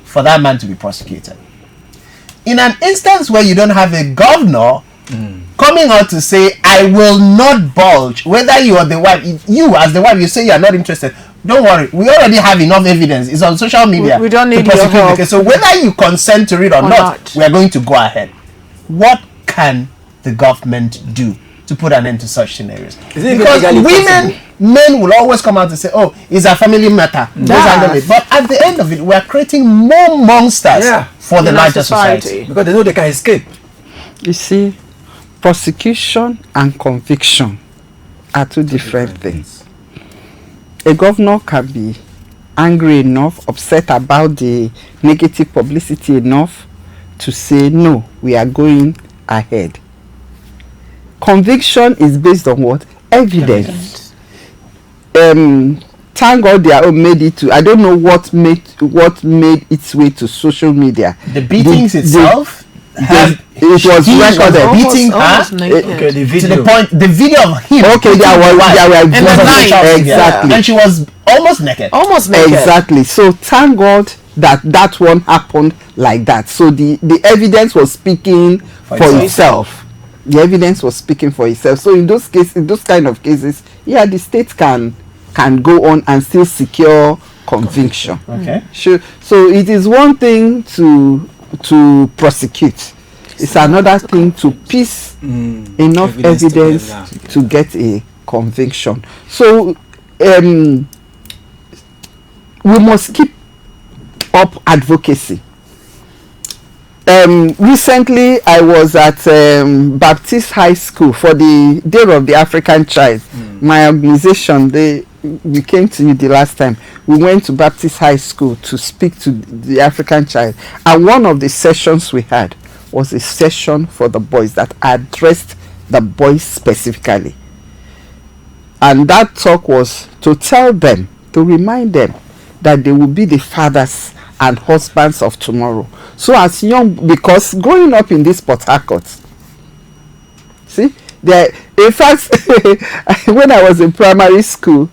for that man to be prosecuted. In an instance where you don't have a governor coming out to say, I will not budge, whether you are the wife, you as the wife, you say you are not interested, don't worry, we already have enough evidence. It's on social media. We don't need your help. So whether you consent to it or not, we are going to go ahead. What can the government do to put an end to such scenarios? Because men will always come out and say, oh, it's a family matter. But at the end of it, we are creating more monsters for the larger society. Because they know they can escape. You see, prosecution and conviction are two different things. A governor can be angry enough, upset about the negative publicity enough to say, no, we are going ahead. Conviction is based on what? Evidence. Thank God they are made it to, I don't know what made its way to social media. The beatings itself, it was recorded. Beating her, Okay, the video. to the point, the video of him. Okay, there were exactly, and she was almost naked. Exactly. So thank God that one happened like that. So the evidence was speaking for itself. The evidence was speaking for itself. So in those kind of cases, the state can go on and still secure conviction. Okay. Sure. So it is one thing to prosecute. It's another thing to piece enough evidence to get a conviction. So we must keep up advocacy. Recently I was at Baptist High School for the Day of the African Child. My organization, we came to you the last time. We went to Baptist High School to speak to the African child, and one of the sessions we had was a session for the boys that addressed the boys specifically. And that talk was to tell them, to remind them that they will be the fathers and husbands of tomorrow. So as young, because growing up in this Port Harcourt, see, in fact, when I was in primary school,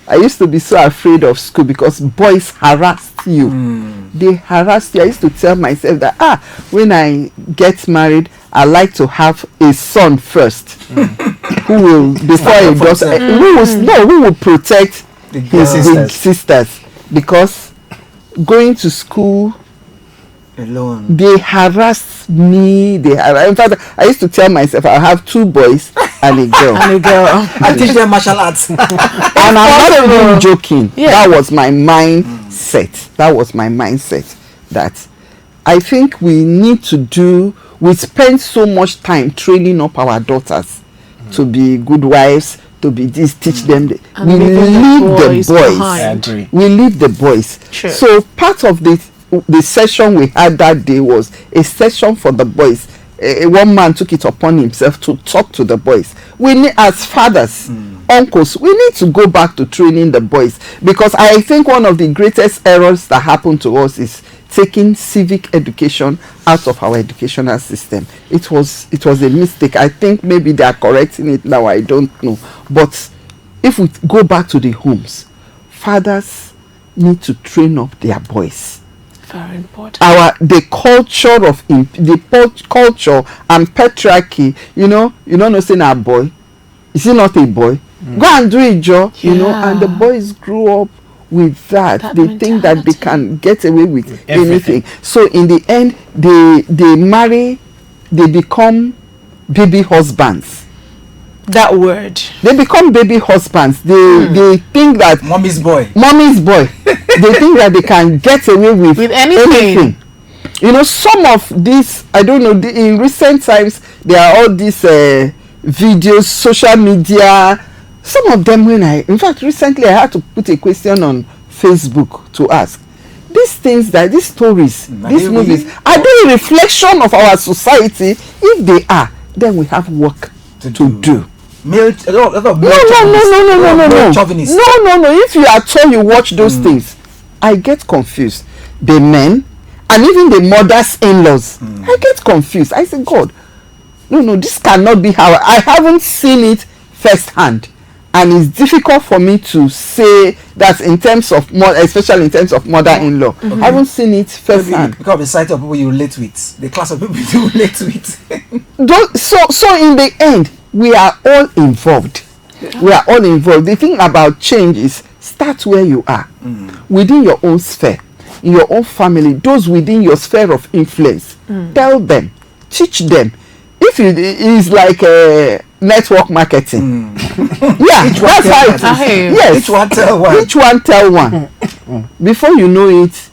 I used to be so afraid of school because boys harassed you. They harassed you. I used to tell myself that when I get married, I like to have a son first, who will before a daughter, who will protect his sisters, because going to school alone, they harassed me. In fact, I used to tell myself I have 2 boys and a girl. I teach them martial arts. And I'm not even joking. That was my mindset. That was my mindset. That I think we need to do. We spend so much time training up our daughters to be good wives, to be this, teach them. We leave the boys. I agree. We leave the boys. Sure. So part of the session we had that day was a session for the boys. One man took it upon himself to talk to the boys. We need, as fathers, uncles, we need to go back to training the boys, because I think one of the greatest errors that happened to us is taking civic education out of our educational system. It was a mistake. I think maybe they are correcting it now, I don't know. But if we go back to the homes, fathers need to train up their boys. Very important. The culture and patriarchy, you don't know, saying a boy, is he not a boy? Go and do it, Joe. And the boys grew up with that. They think that they can get away with anything. So in the end, they marry, they become baby husbands. That word. They become baby husbands. They think that mommy's boy. They think that they can get away with anything. Some of these, I don't know, in recent times, there are all these videos, social media. Some of them, in fact, recently I had to put a question on Facebook to ask, these things, these stories, these movies, are they a reflection of our society? If they are, then we have work to do. No. If you are told you watch those things, I get confused. The men and even the mothers in-laws, I get confused. I say, God, no, this cannot be how. I haven't seen it firsthand, and it's difficult for me to say that in terms of especially in terms of mother-in-law. I haven't seen it firsthand. Because of the sight of people you relate with, the class of people you relate with. So in the end, we are all involved. We are all involved. The thing about change is start where you are, within your own sphere, in your own family, those within your sphere of influence. Tell them, teach them. If it is like network marketing, that's how it is. Yes, each one tell one. Each one tell one. Before you know it,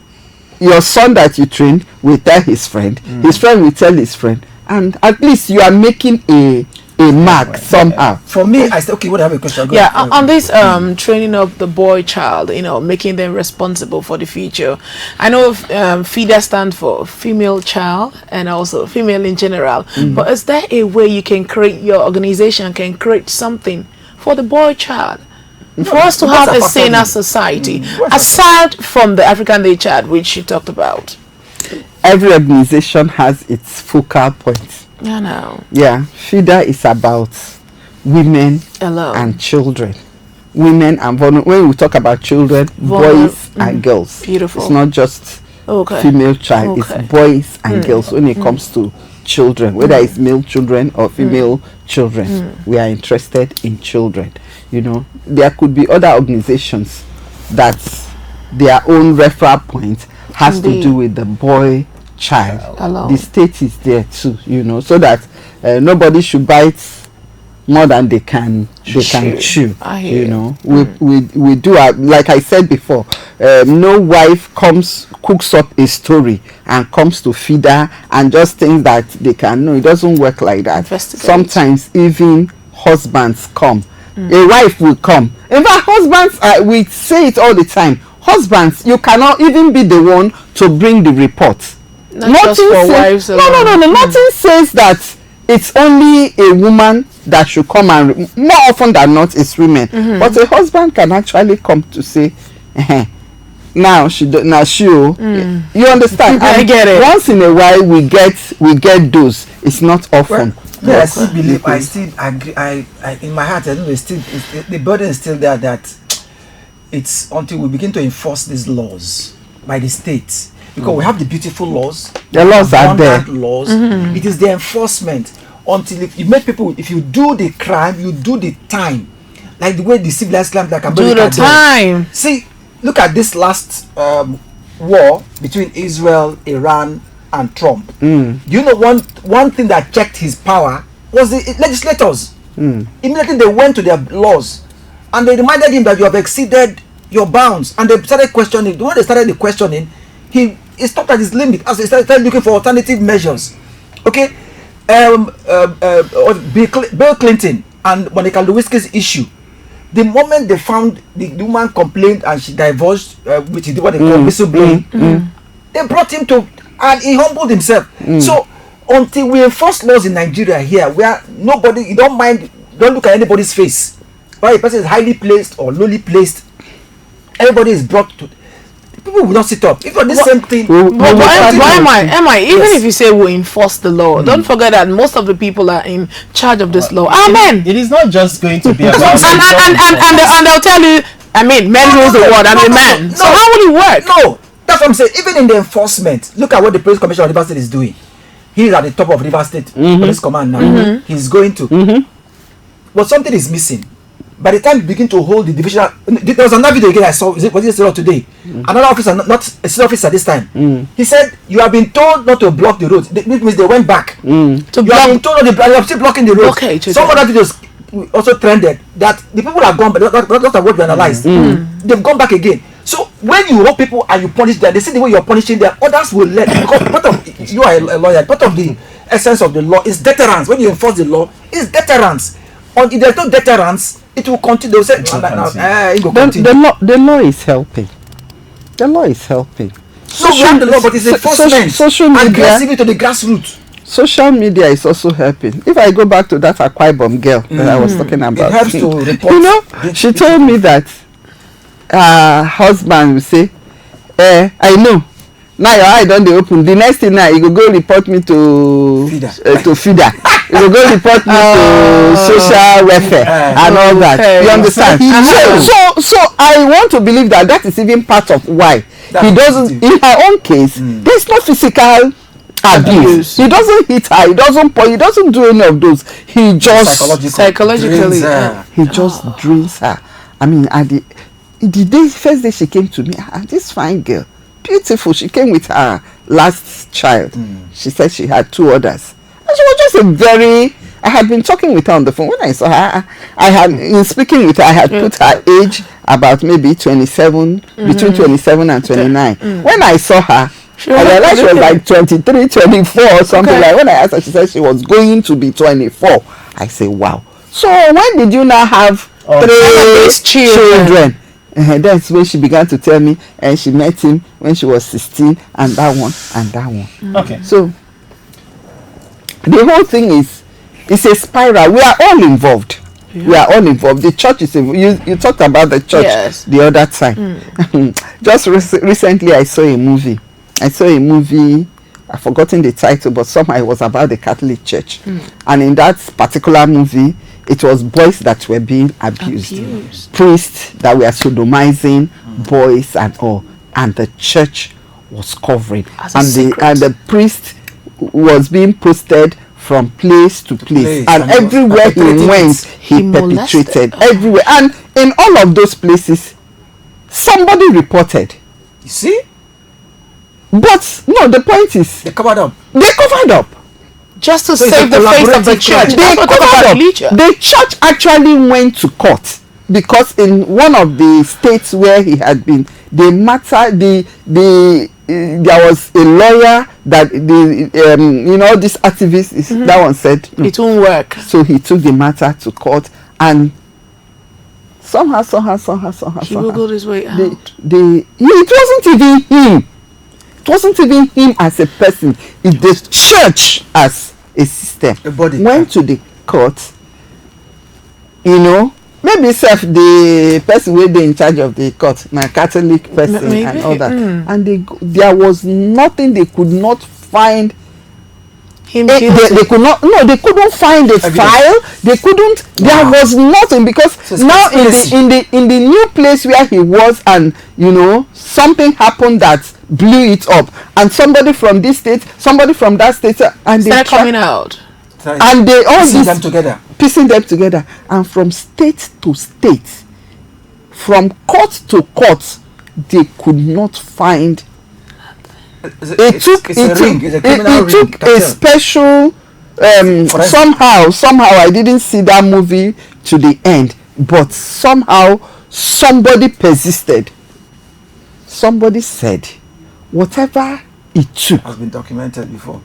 your son that you trained will tell his friend. His friend will tell his friend, and at least you are making a mark somehow. For me, I said, okay, what have a question? On this training up the boy child, making them responsible for the future. I know FIDA stands for female child and also female in general. But is there a way you can create, your organization can create something for the boy child? For us to have a saner society, aside from the African Day child, which you talked about. Every organization has its focal point. I know. Yeah, FIDA is about women and children. Women and when we talk about children, boys and girls. Beautiful. It's not just female child. It's boys and girls when it comes to children, whether it's male children or female children. We are interested in children. There could be other organizations that their own referral point has to Indeed. do with the boy child. Alone. The state is there too, so that nobody should bite more than they can chew. I hear you. We do like I said before, no wife cooks up a story and comes to feed her and just thinks that they can. No, it doesn't work like that. Investigate. Sometimes even husbands come. A wife will come. In fact, husbands, we say it all the time, husbands, you cannot even be the one to bring the report. Not just for wives alone. No. Nothing says that it's only a woman that should come, and more often than not it's women. But a husband can actually come to say, now she you understand. I get it. Once in a while we get those. It's not often. I still believe, I still agree. I in my heart, I know the burden is still there, that it's until we begin to enforce these laws by the state, because we have the beautiful laws, The laws are there. abundant laws. It is the enforcement. Until if you make people, if you do the crime, you do the time, like the way the civilized crime like Do America the does. time. See, look at this last war between Israel, Iran, and Trump. You know, one thing that checked his power was the legislators. Immediately they went to their laws and they reminded him that you have exceeded your bounds, and they started questioning. When they started the questioning, he stopped at his limit as they started looking for alternative measures. Okay, Bill Clinton and Monica Lewinsky's issue. The moment they found the woman complained and she divulged, which is what they call whistleblowing, they brought him to, and he humbled himself. So until we enforce laws in Nigeria here, where nobody, you don't look at anybody's face, whether a person is highly placed or lowly placed, everybody is brought to. People will not sit up. If this same thing, But why am I? Even Yes. if you say we enforce the law, don't forget that most of the people are in charge of this law are men. It is not just going to be about And they'll tell you, I mean, men rules the world, I'm a man. So how will it work? No, that's what I'm saying. Even in the enforcement, look at what the police commissioner of Rivers State is doing. He is at the top of Rivers State Police Command now. He's going to. But something is missing. By the time you begin to hold the divisional, there was another video again I saw. Was it yesterday or today? Another officer, not a senior officer this time. He said, "You have been told not to block the road." This means they went back. To You have block. been told not to. You are still blocking the road. Okay, Some other videos also trended that the people are gone, but that's not what we analyzed. They've gone back again. So when you hold people and you punish them, they see the way you're punishing them. Others will let, because part of, you are a lawyer. Part of the essence of the law is deterrence. When you enforce the law, it's deterrence. If there's no deterrence, it will continue. They'll say, it will continue. The law is helping. The law is helping. So we have the law, but it's enforcement. Social media. Aggressive to the grassroots. Social media is also helping. If I go back to that Akwa Ibom girl that I was talking about, It helps to report. she told me that her husband will say, I know. Now your eye don't dey open. The next thing now, you go report me to feeder. You go report me to social welfare and all that. You understand? So I want to believe that is even part of why he doesn't. In her own case, there's no physical abuse. He doesn't hit her. He doesn't point. He doesn't do any of those. He just Psychologically. he just drills her. I mean, at the first day she came to me, this fine girl, beautiful. She came with her last child. She said she had 2 others. And she was just a very. I had been talking with her on the phone. When I saw her, in speaking with her, I had put her age about maybe 27, between 27 and 29. When I saw her, I realized she was like 23, 24 or something. Like when I asked her, she said she was going to be 24. I say, wow. So when did you now have 3 children? That's when she began to tell me, and she met him when she was 16, and that one, and that one. Okay. So the whole thing is, it's a spiral. We are all involved. We are all involved. The church is involved. You talked about the church the other time. Just recently, I saw a movie. I've forgotten the title, but somehow it was about the Catholic Church. And in that particular movie, it was boys that were being abused. Priests that were sodomizing boys and all. And the church was covering. And the priest was being posted from place to place. And everywhere he went, he perpetrated. Everywhere. And in all of those places, somebody reported. You see? But no, the point is They covered up. they covered up. Just to So it's save a the face of the collaborative church. project. They That's what covered about up. religion. The church actually went to court because in one of the states where he had been, there was a lawyer that this activist is that one said no. It won't work. So he took the matter to court, and somehow He googled his way out. it wasn't even him. It wasn't even him as a person. It's the church as a system. A body. Went to the court. Maybe self the person wey dey in charge of the court na Catholic person Maybe. and all that, and there was nothing. They could not find Him they guilty. could not. No, they couldn't find the file. They couldn't. There was nothing because So it's now conspiracy. in the new place where he was, and something happened that blew it up, and somebody from this state, somebody from that state, and they Start coming out. and they all Piecing this them together. piecing them together, and from state to state, from court to court, they could not find. It took a special somehow I didn't see that movie to the end, but somehow somebody persisted. Somebody said whatever it took. Has been documented before.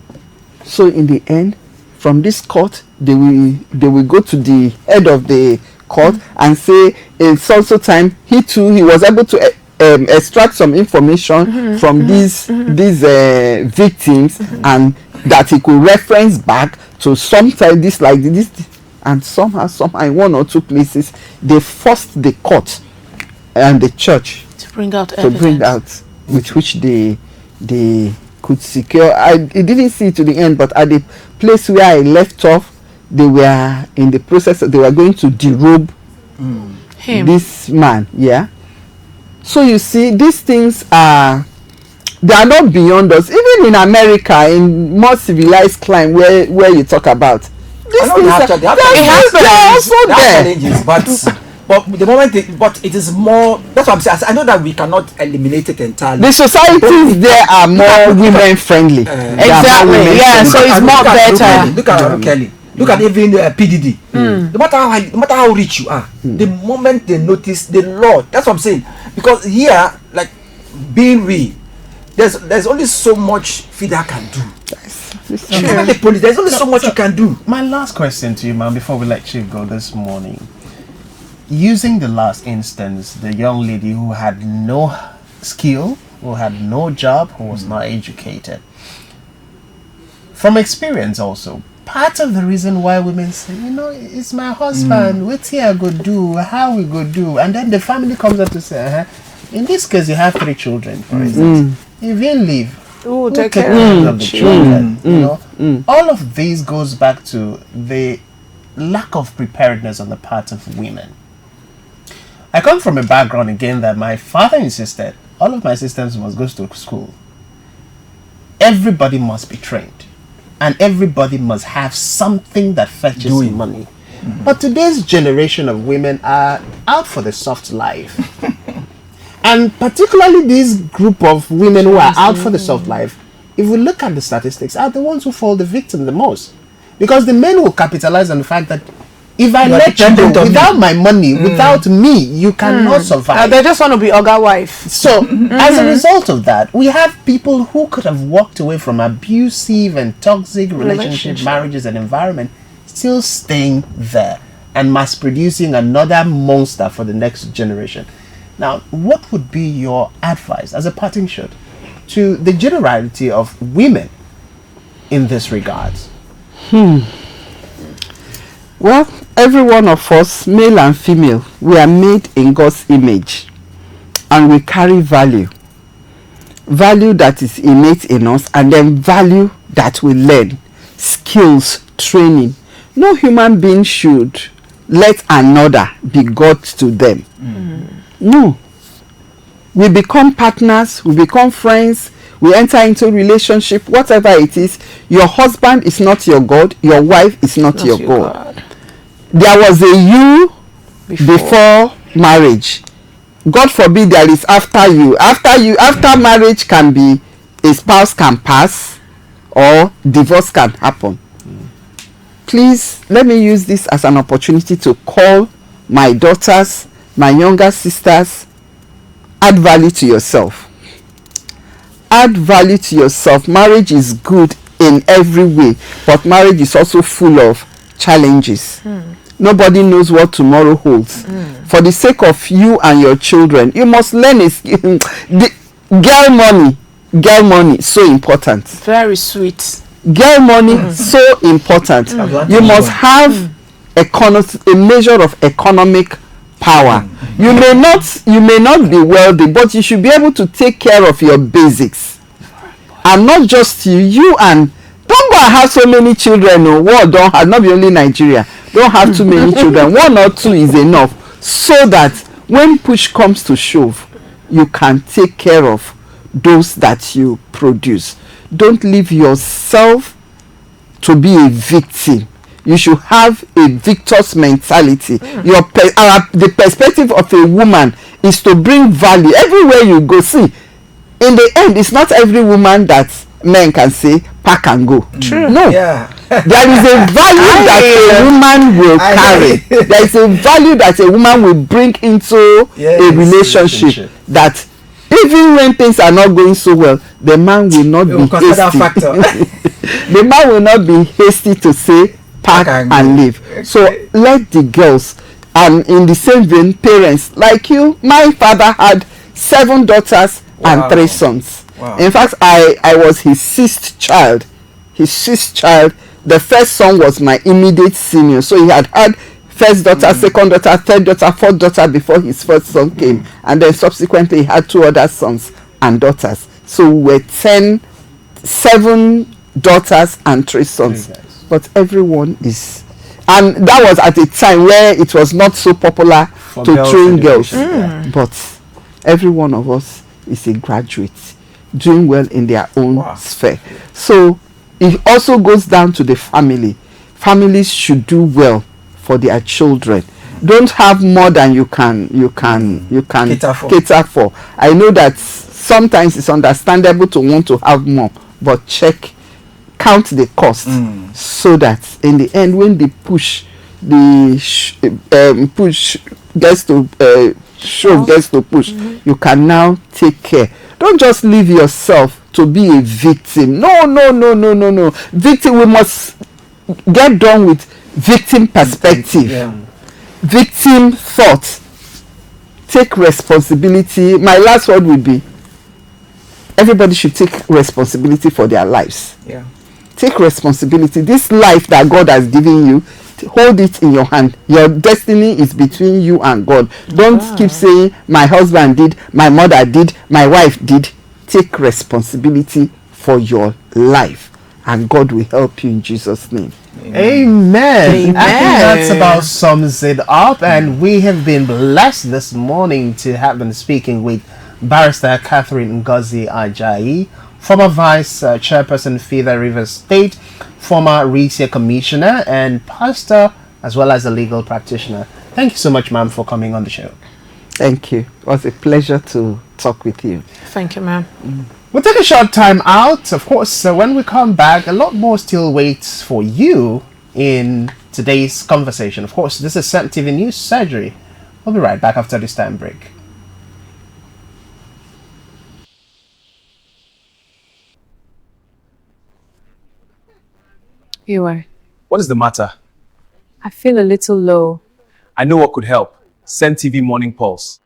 So in the end, from this court, they will go to the head of the court and say it's also time he was able to extract some information from these victims, and that he could reference back to sometimes this like this, and somehow in one or two places they forced the court and the church To bring out to evidence. bring out with which they could secure. I didn't see it to the end, but at the place where I left off, they were in the process. They were going to derobe Him. this man. Yeah. So you see, these things they are not beyond us. Even in America, in more civilized clime where you talk about these I know things, they have they're also They have there. challenges, but the moment but it is more. That's what I'm saying. I know that we cannot eliminate it entirely. The societies there are more women friendly. Exactly. Yeah. So it's more better. Look at R. Kelly. Look at even PDD. No matter how rich you are, the moment they notice the law, that's what I'm saying. Because here, like being we, there's only so much FIDA can do. Even the police, there's only so much you can do. My last question to you, man, before we let you go this morning. Using the last instance, the young lady who had no skill, who had no job, who was not educated. From experience also, part of the reason why women say, it's my husband, what here I go do, how we go do, and then the family comes up to say, in this case you have 3 children, for instance. If you leave, Ooh, who take take care care of of the children? All of these goes back to the lack of preparedness on the part of women. I come from a background again that my father insisted all of my sisters must go to school. Everybody must be trained, and everybody must have something that fetches money. But today's generation of women are out for the soft life. And particularly this group of women who are out for the soft life, if we look at the statistics, are the ones who fall the victim the most. Because the men will capitalize on the fact that if I let you go without my money, without me, you cannot survive. They just want to be Oga wife. So, as a result of that, we have people who could have walked away from abusive and toxic relationships, marriages, and environment, still staying there and mass producing another monster for the next generation. Now, what would be your advice as a parting shot to the generality of women in this regard? Well, every one of us, male and female, we are made in God's image, and we carry value that is innate in us, and then value that we learn, skills, training. No human being should let another be God to them. No. We become partners, we become friends, we enter into relationship, whatever it is. Your husband is not your God, your wife is not your God. There was a you before marriage, God forbid there is after you. After marriage can be, a spouse can pass or divorce can happen. Please let me use this as an opportunity to call my daughters, my younger sisters, add value to yourself. Add value to yourself. Marriage is good in every way, but marriage is also full of challenges. Nobody knows what tomorrow holds. For the sake of you and your children, you must learn the girl money so important. Very sweet. Girl money so important. You must have a measure of economic power. You may not be wealthy, but you should be able to take care of your basics. And not just you and don't go and have so many children. No, world don't have, not be only Nigeria. Don't have too many children. 1 or 2 is enough, so that when push comes to shove, you can take care of those that you produce. Don't leave yourself to be a victim. You should have a victor's mentality. The perspective of a woman is to bring value everywhere you go. See, in the end, it's not every woman that men can say pack and go. True. No. Yeah. There is a value that a woman will carry. There is a value that a woman will bring into a relationship, that even when things are not going so well, the man will not be hasty. The man will not be hasty to say pack and leave. Okay. So let the girls, and in the same vein, parents like you. My father had 7 daughters and 3 sons. Wow. In fact, I was his 6th child. The first son was my immediate senior, so he had first daughter, second daughter, third daughter, fourth daughter before his first son came, and then subsequently he had 2 other sons and daughters. So we were 7 daughters and 3 sons. But everyone is, and that was at a time where it was not so popular to train girls. But every one of us is a graduate, doing well in their own sphere. So it also goes down to the family. Families should do well for their children. Don't have more than you can cater for. I know that sometimes it's understandable to want to have more, but count the cost, so that in the end, when the push gets to push, you can now take care. Don't just leave yourself to be a victim. No. Victim, we must get done with victim perspective. Victim thought. Take responsibility. My last word would be, everybody should take responsibility for their lives. Take responsibility. This life that God has given you, hold it in your hand. Your destiny is between you and God. Don't keep saying my husband did, my mother did, my wife did. Take responsibility for your life, and God will help you in Jesus' name. Amen. I think that's about sums it up, and we have been blessed this morning to have been speaking with Barrister Catherine Ngozi Ajayi, former Vice Chairperson, Feather River State, former Retail Commissioner, and pastor, as well as a legal practitioner. Thank you so much, ma'am, for coming on the show. Thank you. It was a pleasure to talk with you. Thank you, ma'am. We'll take a short time out. Of course, when we come back, a lot more still waits for you in today's conversation. Of course, this is CEMTV News Surgery. We'll be right back after this time break. You are. What is the matter? I feel a little low. I know what could help. CEMTV Morning Pulse.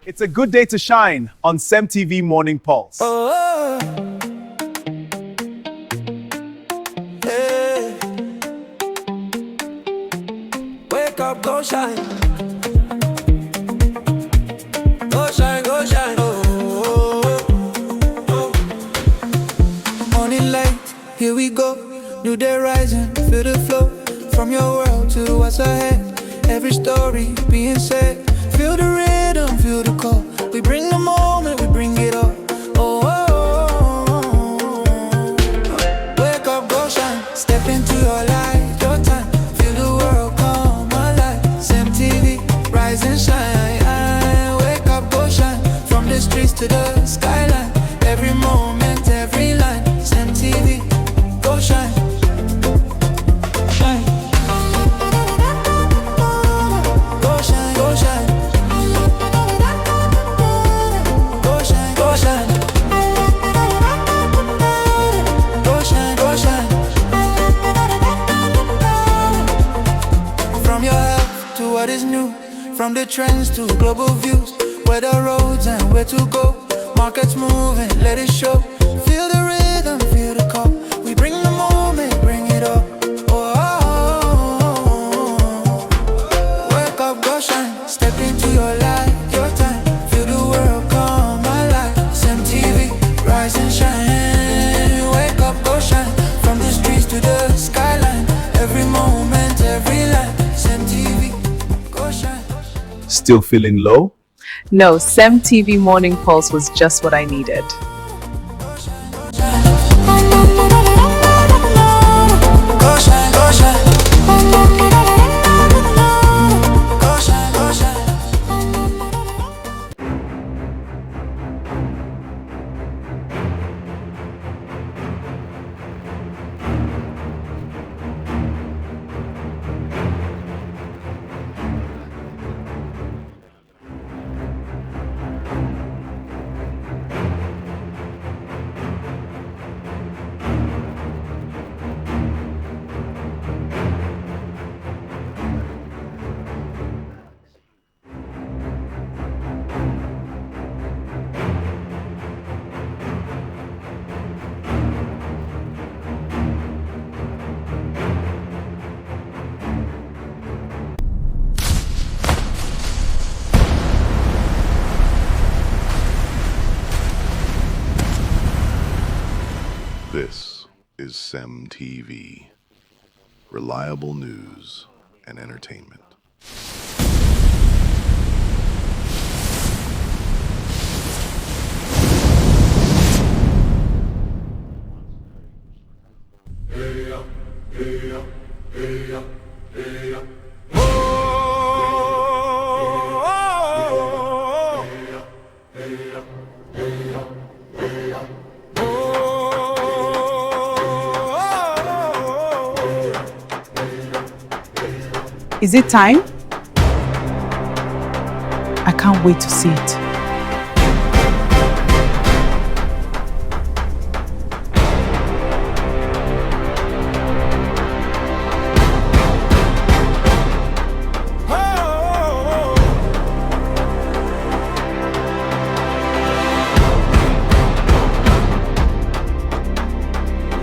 It's a good day to shine on CEMTV Morning Pulse. Hey. Wake up, go shine. Go shine, go shine. Morning light, here we go. New day rising, feel the flow. From your world to what's ahead. Every story being said. Feel the rhythm, feel the call. We bring the moment, we bring it all. Wake up, go shine. Step into your light, your time. Feel the world come alive. CEMTV, rise and shine. to the skyline. Every moment, every line. CEMTV, go shine. Shine. Go shine, go shine. Go shine, go shine. Go shine, go shine. From your health to what is new, from the trends to global views, where the roads and where to go. Markets moving, let it show. Feel the rhythm, feel the call. We bring the moment, bring it up. Oh, wake up, go shine. Step into your light, your time. Feel the world come alive. CEMTV, rise and shine. Wake up, go shine. From the streets to the skyline. Every moment, every line. CEMTV, go shine. Still feeling low? No, CEMTV Morning Pulse was just what I needed. Go shine, go shine. Go shine, go shine. Go shine, go shine. This is CEMTV, reliable news and entertainment. Is it time? I can't wait to see it.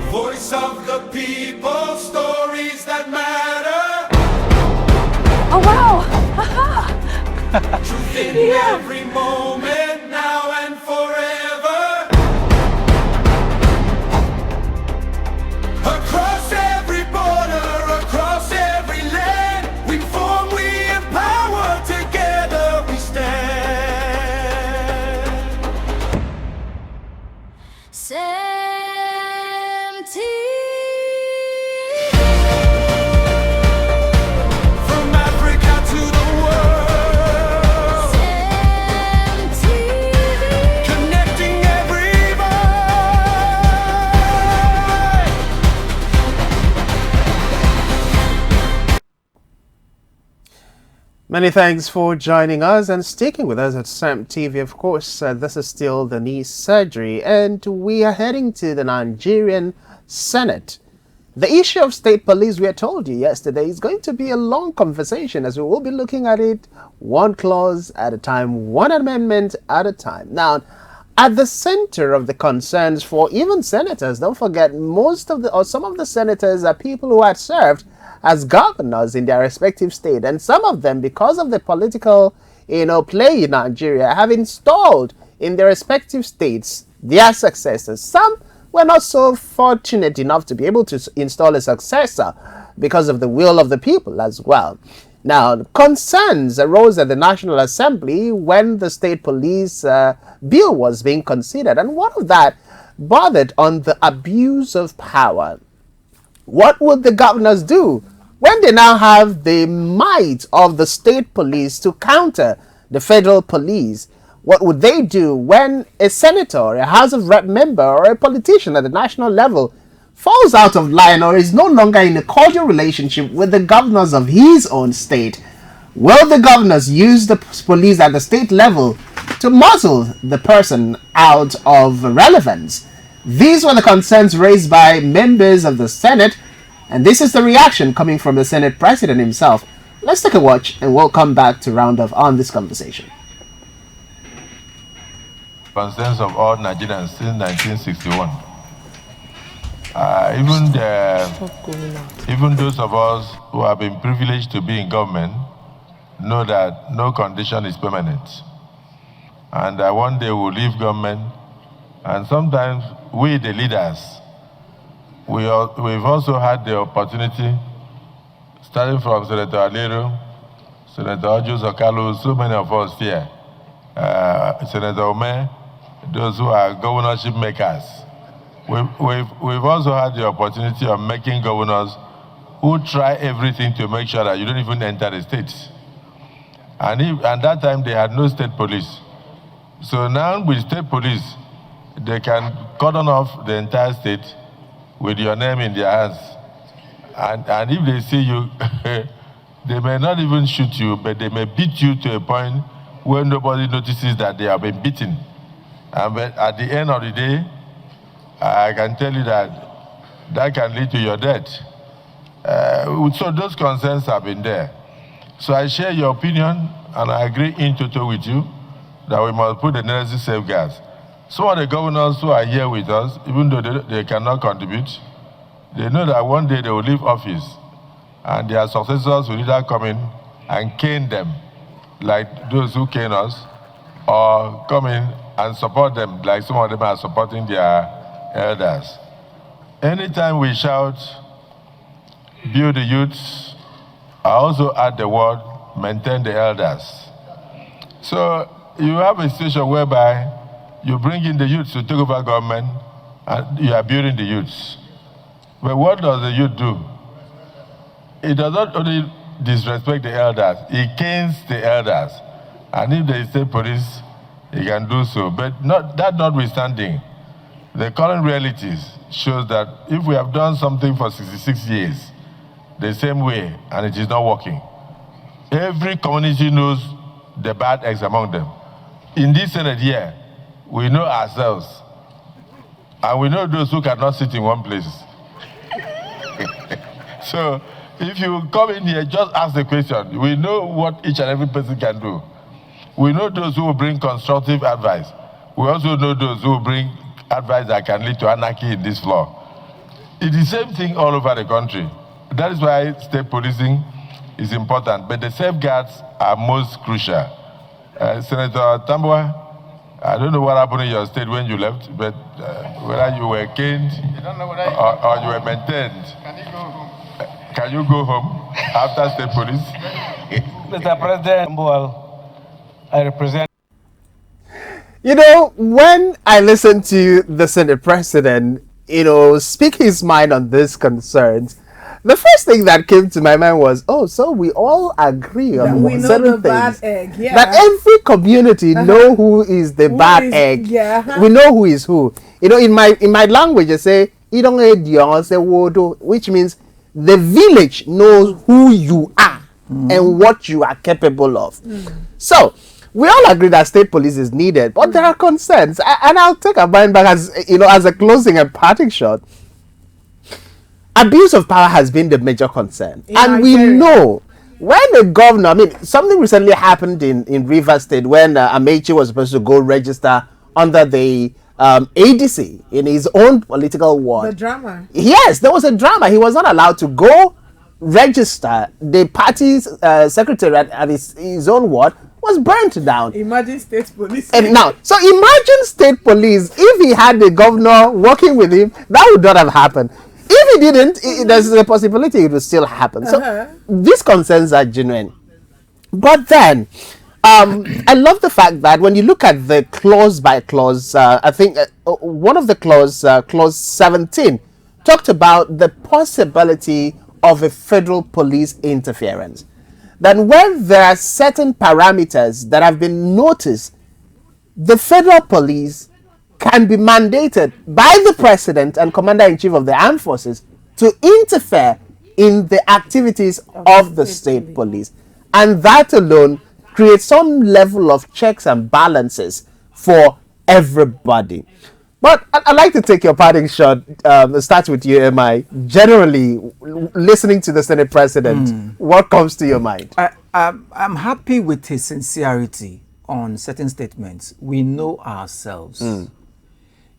Voice of the people, stories that matter. Oh wow! Truth in every moment, now and forever. Across every border, across every land, we form, we empower, together we stand. From Africa to the world, connecting every voice. Many thanks for joining us and sticking with us at CEMTV. Of course, this is still the knee surgery, and we are heading to the Nigerian Senate. The issue of state police, we told you yesterday, is going to be a long conversation as we will be looking at it one clause at a time, one amendment at a time. Now, at the center of the concerns for even senators, don't forget, some of the senators are people who had served as governors in their respective state, and some of them, because of the political play in Nigeria, have installed in their respective states their successors. Some were not so fortunate enough to be able to install a successor because of the will of the people as well. Now, concerns arose at the National Assembly when the state police bill was being considered, and one of that bothered on the abuse of power. What would the governors do when they now have the might of the state police to counter the federal police? What would they do when a senator, a House of Rep member, or a politician at the national level falls out of line or is no longer in a cordial relationship with the governors of his own state? Will the governors use the police at the state level to muzzle the person out of relevance? These were the concerns raised by members of the Senate, and this is the reaction coming from the Senate President himself. Let's take a watch and we'll come back to round off on this conversation. Concerns of all Nigerians since 1961. Even those of us who have been privileged to be in government know that no condition is permanent. And one day we'll leave government, and sometimes we, the leaders, we've also had the opportunity, starting from Senator Alero, Senator Ojo Zokalo, so many of us here, Senator Ome, those who are governorship makers. We've also had the opportunity of making governors who try everything to make sure that you don't even enter the states. And that time they had no state police. So now with state police, they can cordon off the entire state with your name in their hands. And if they see you, they may not even shoot you, but they may beat you to a point where nobody notices that they have been beaten. But at the end of the day, I can tell you that can lead to your death. So those concerns have been there. So I share your opinion, and I agree in total with you that we must put the necessary safeguards. Some of the governors who are here with us, even though they cannot contribute, they know that one day they will leave office, and their successors will either come in and cane them, like those who cane us, or come in and support them, like some of them are supporting their elders. Anytime we shout, build the youths, I also add the word, maintain the elders. So you have a situation whereby you bring in the youths to take over government, and you are building the youths. But what does the youth do? It does not only disrespect the elders, it canes the elders. And if there is state police, it can do so. But that notwithstanding, the current realities shows that if we have done something for 66 years, the same way, and it is not working, every community knows the bad eggs among them. In this Senate here, we know ourselves, and we know those who cannot sit in one place. So if you come in here, just ask the question. We know what each and every person can do. We know those who will bring constructive advice. We also know those who will bring advice that can lead to anarchy in this floor. It's the same thing all over the country. That is why state policing is important, but the safeguards are most crucial. Senator Tambua, I don't know what happened in your state when you left, but whether you were caned or you were maintained. Can you go home after state police? Mr. President, I represent. You know, when I listen to the Senate President, speak his mind on these concerns, the first thing that came to my mind was, so we all agree on certain things. That every community know who is the bad egg. Yeah. We know who is who. In my language, I say, which means the village knows who you are and what you are capable of. So we all agree that state police is needed, but there are concerns, and I'll take a mind back as a closing and parting shot. Abuse of power has been the major concern, and we know when the governor, something recently happened in Rivers State when Amechi was supposed to go register under the ADC in his own political ward. The drama. Yes, there was a drama. He was not allowed to go register. The party's secretariat at his own ward was burnt down. Imagine state police. And now, so imagine state police, if he had the governor working with him, that would not have happened. If he didn't, there's a possibility it will still happen. So these concerns are genuine. But then, I love the fact that when you look at the clause by clause, I think one of the clause 17, talked about the possibility of a federal police interference. Then when there are certain parameters that have been noticed the federal police can be mandated by the president and commander-in-chief of the armed forces to interfere in the activities of the state police. And that alone creates some level of checks and balances for everybody. But I'd like to take your parting shot. Start with you, MI. Generally, listening to the Senate President, what comes to your mind? I'm happy with his sincerity on certain statements. We know ourselves.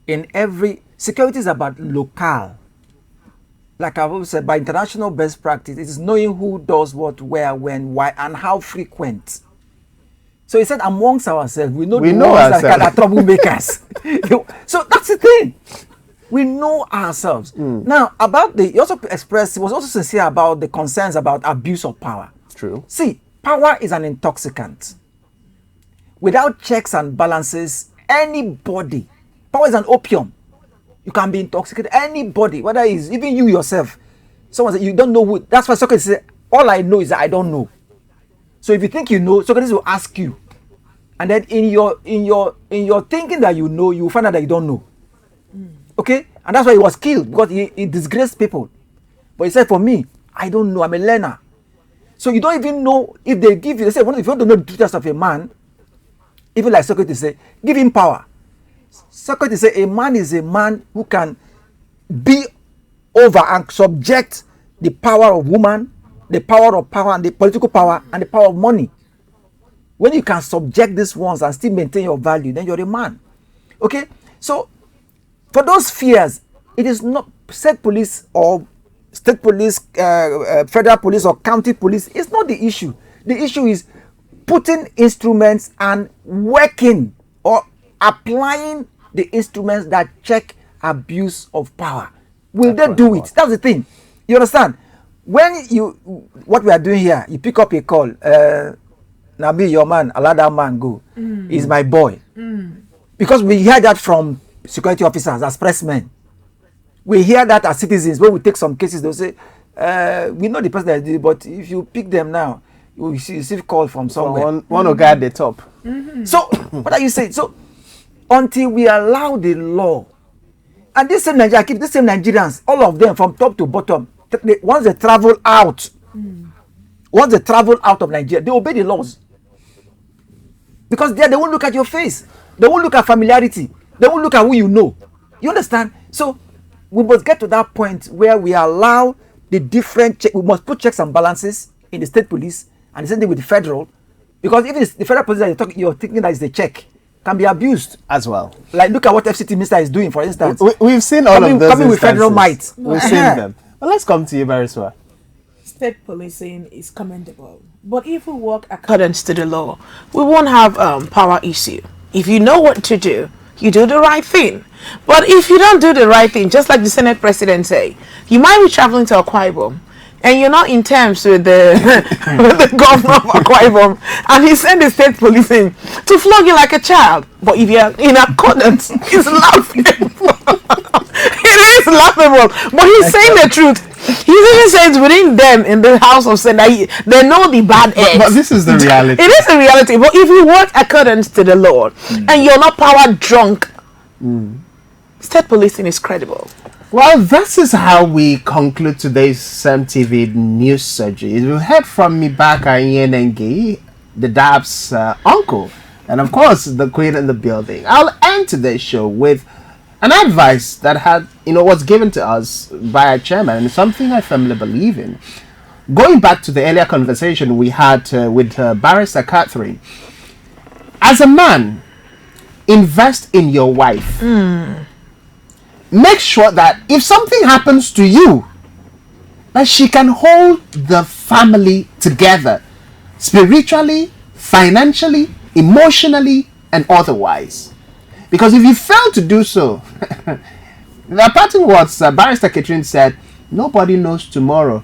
In every security is about local. Like I've always said, by international best practice, it is knowing who does what, where, when, why, and how frequent. So he said, amongst ourselves, we know ones that are troublemakers. So that's the thing. We know ourselves. Now, he also expressed, he was also sincere about the concerns about abuse of power. True. See, power is an intoxicant. Without checks and balances, anybody, power is an opium. You can be intoxicated. Anybody, whether it's even you yourself. Someone said, you don't know who. That's why Socrates said, all I know is that I don't know. So if you think you know, Socrates will ask you. And then in your thinking that you know, you will find out that you don't know. Okay? And that's why he was killed, because he disgraced people. But he said, for me, I don't know. I'm a learner. So you don't even know if they give you, they say, well, if you want to know the details of a man, even like Socrates say, give him power. Socrates say, a man is a man who can be over and subject the power of woman, the power of power, and the political power, and the power of money. When you can subject these ones and still maintain your value, then you're a man. Okay? So, for those fears, it is not state police or state police, federal police or county police. It's not the issue. The issue is putting instruments and working or applying the instruments that check abuse of power. Will they do it? That's the thing. You understand? When what we are doing here, you pick up a call, now me, your man, allow that man go. He's my boy. Because we hear that from security officers as pressmen. We hear that as citizens. When we take some cases, they'll say, we know the person that did it, but if you pick them now, you will receive call from somewhere. One of guy at the top. So, what are you saying? So, until we allow the law, and this same Nigerians, all of them from top to bottom, once they travel out of Nigeria, they obey the laws. Because there they won't look at your face. They won't look at familiarity. They won't look at who you know. You understand? So we must get to that point where we allow the different we must put checks and balances in the state police, and the same thing with the federal. Because even the federal police that you're thinking that is the check can be abused as well. Like look at what FCT minister is doing, for instance. We've seen all of those coming with federal might. We've seen them. Well, let's come to you, Bariswa. State policing is commendable, but if we work according to the law, we won't have power issue. If you know what to do, you do the right thing. But if you don't do the right thing, just like the Senate President say, you might be traveling to Akwa Ibom, and you're not in terms with the, with the governor of Akwa Ibom, and he sent the state police in to flog you like a child. But if you're in accordance, it's laughable. It is laughable. But he's saying the truth. He even says within them in the House of Senate, they know the bad eggs. But this is the reality. It is the reality. But if you work according to the law and you're not power drunk, state policing is credible. Well, this is how we conclude today's CEMTV news surgery. We heard from Mibaka Yenengi, the DAP's uncle, and of course the queen in the building. I'll end today's show with an advice that was given to us by our chairman, and something I firmly believe in. Going back to the earlier conversation we had with Barrister Catherine, as a man, invest in your wife. Make sure that if something happens to you, that she can hold the family together, spiritually, financially, emotionally, and otherwise. Because if you fail to do so, the parting words Barrister Catherine said, nobody knows tomorrow.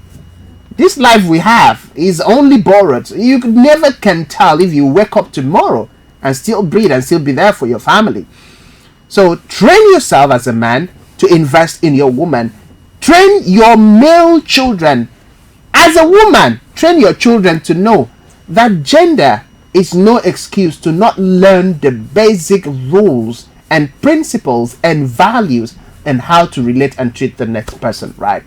This life we have is only borrowed. You never can tell if you wake up tomorrow and still breathe and still be there for your family. So train yourself as a man to invest in your woman. Train your male children. As a woman, train your children to know that gender is no excuse to not learn the basic rules and principles and values and how to relate and treat the next person, right?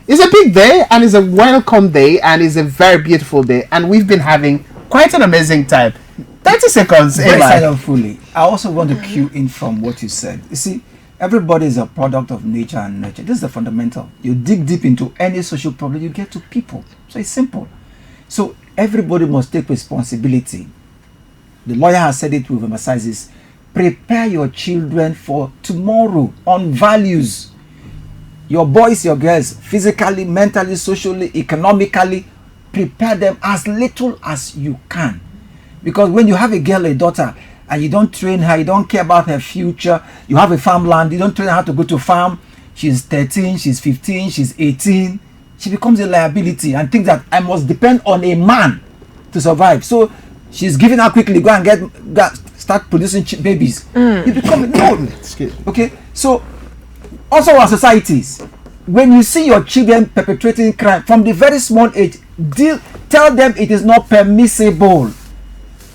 It's a big day and it's a welcome day and it's a very beautiful day, and we've been having quite an amazing time. 30 seconds, Very Eli. silently. I also want to cue in from what you said. You see, everybody is a product of nature and nurture. This is the fundamental. You dig deep into any social problem, you get to people. So it's simple. So everybody must take responsibility. The lawyer has said it with emphasizes. Prepare your children for tomorrow on values. Your boys, your girls, physically, mentally, socially, economically, prepare them as little as you can. Because when you have a girl, a daughter, and you don't train her, you don't care about her future, you have a farmland, you don't train her how to go to farm, she's 13, she's 15, she's 18, she becomes a liability and thinks that I must depend on a man to survive. So she's giving her quickly, go and start producing babies. You become no. Okay, so also our societies, when you see your children perpetrating crime from the very small age, tell them it is not permissible.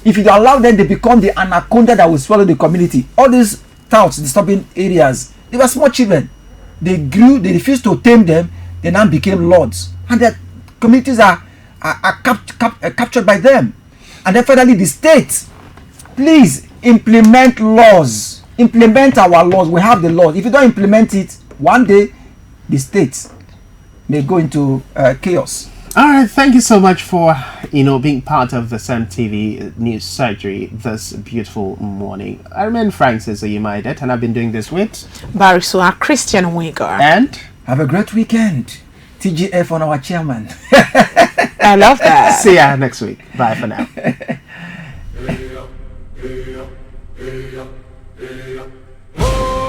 If you allow them, they become the anaconda that will swallow the community. All these touts, disturbing areas, they were small children. They grew, they refused to tame them, they now became lords. And their communities are captured by them. And then finally, the state, please implement laws. Implement our laws. We have the laws. If you don't implement it, one day, the state may go into chaos. All right, thank you so much for being part of the CEMTV News Surgery this beautiful morning. I remain Francis Oyemide, and I've been doing this with Barisua Christian Wigar. And have a great weekend. TGF on our chairman. I love that. See ya next week. Bye for now. Oh